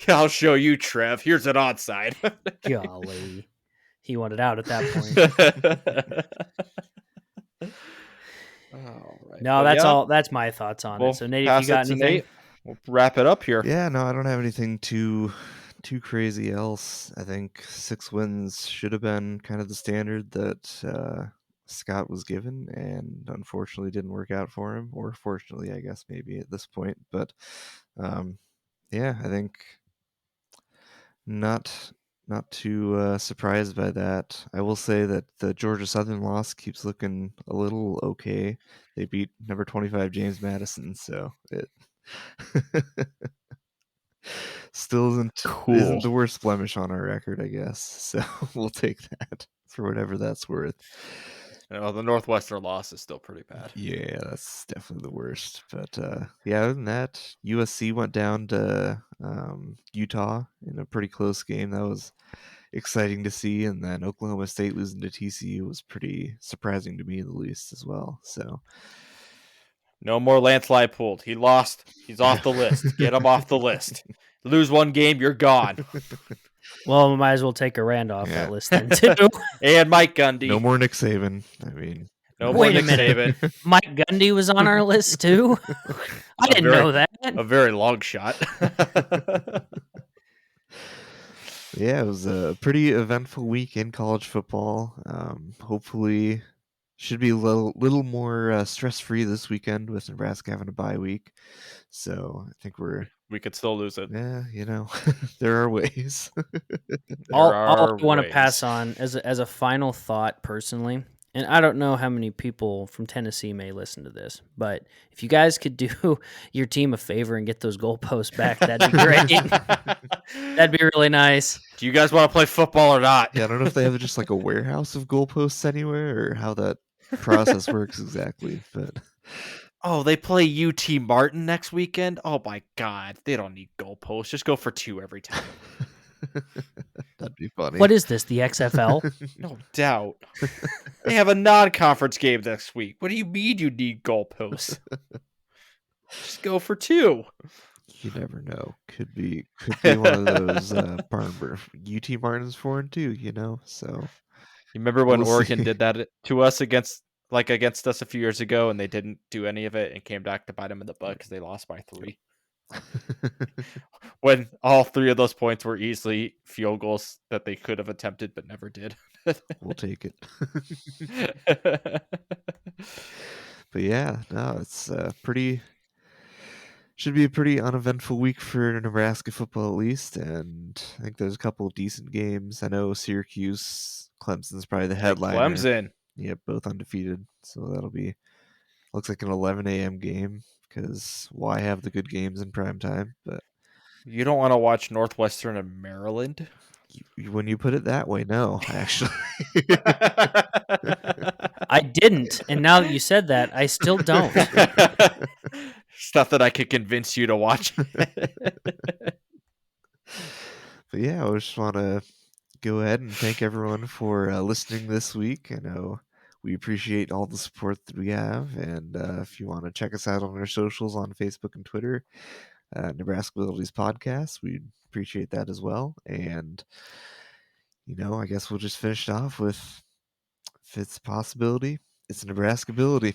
I'll show you, Trev. Here's an onside. Golly, he wanted out at that point. All right. No, that's all. That's my thoughts on it. So, Nate, if you got anything, Nate, we'll wrap it up here. Yeah, no, I don't have anything too crazy else. I think 6 wins should have been kind of the standard that Scott was given, and unfortunately didn't work out for him, or fortunately, I guess maybe at this point. But yeah, I think not too surprised by that. I will say that the Georgia Southern loss keeps looking a little okay. They beat number 25 James Madison, so it still isn't the worst blemish on our record, I guess. So we'll take that for whatever that's worth. Well, the Northwestern loss is still pretty bad. Yeah, that's definitely the worst. But yeah, other than that, USC went down to Utah in a pretty close game. That was exciting to see. And then Oklahoma State losing to TCU was pretty surprising to me, at least, as well. So no more Lance Leipold. He lost. He's off the list. Get him off the list. Lose one game, you're gone. Well, we might as well take a Rand off that list then too. And Mike Gundy. No more Nick Saban. I mean, no more Nick Saban. Mike Gundy was on our list too. I didn't know that. A very long shot. Yeah, it was a pretty eventful week in college football. Hopefully, should be a little more stress-free this weekend with Nebraska having a bye week. So I think we could still lose it. Yeah, there are ways. All I want to pass on as a final thought personally, and I don't know how many people from Tennessee may listen to this, but if you guys could do your team a favor and get those goalposts back, that'd be great. That'd be really nice. Do you guys want to play football or not? Yeah, I don't know if they have just like a warehouse of goalposts anywhere or how that process works exactly, but oh, they play UT Martin next weekend? Oh my God, they don't need goalposts. Just go for 2 every time. That'd be funny. What is this, the XFL? No doubt. They have a non-conference game next week. What do you mean you need goalposts? Just go for 2. You never know. Could be one of those UT Martin's 4-2, so. You remember when Oregon did that to us against us a few years ago, and they didn't do any of it and came back to bite them in the butt because they lost by 3. When all 3 of those points were easily field goals that they could have attempted but never did. We'll take it. But yeah, no, it's should be a pretty uneventful week for Nebraska football at least, and I think there's a couple of decent games. I know Syracuse, Clemson's probably the headliner. Clemson. Yep, both undefeated. So that'll be, looks like an 11 a.m. game, because why have the good games in prime time? But You don't want to watch Northwestern and Maryland? When you put it that way, no, actually. I didn't, and now that you said that, I still don't. Stuff that I could convince you to watch. But yeah, I just want to go ahead and thank everyone for listening this week. I know we appreciate all the support that we have, and if you want to check us out on our socials on Facebook and Twitter, Nebraskabilities Podcast, we'd appreciate that as well. And I guess we'll just finish it off with, if it's a possibility, it's a Nebraskability.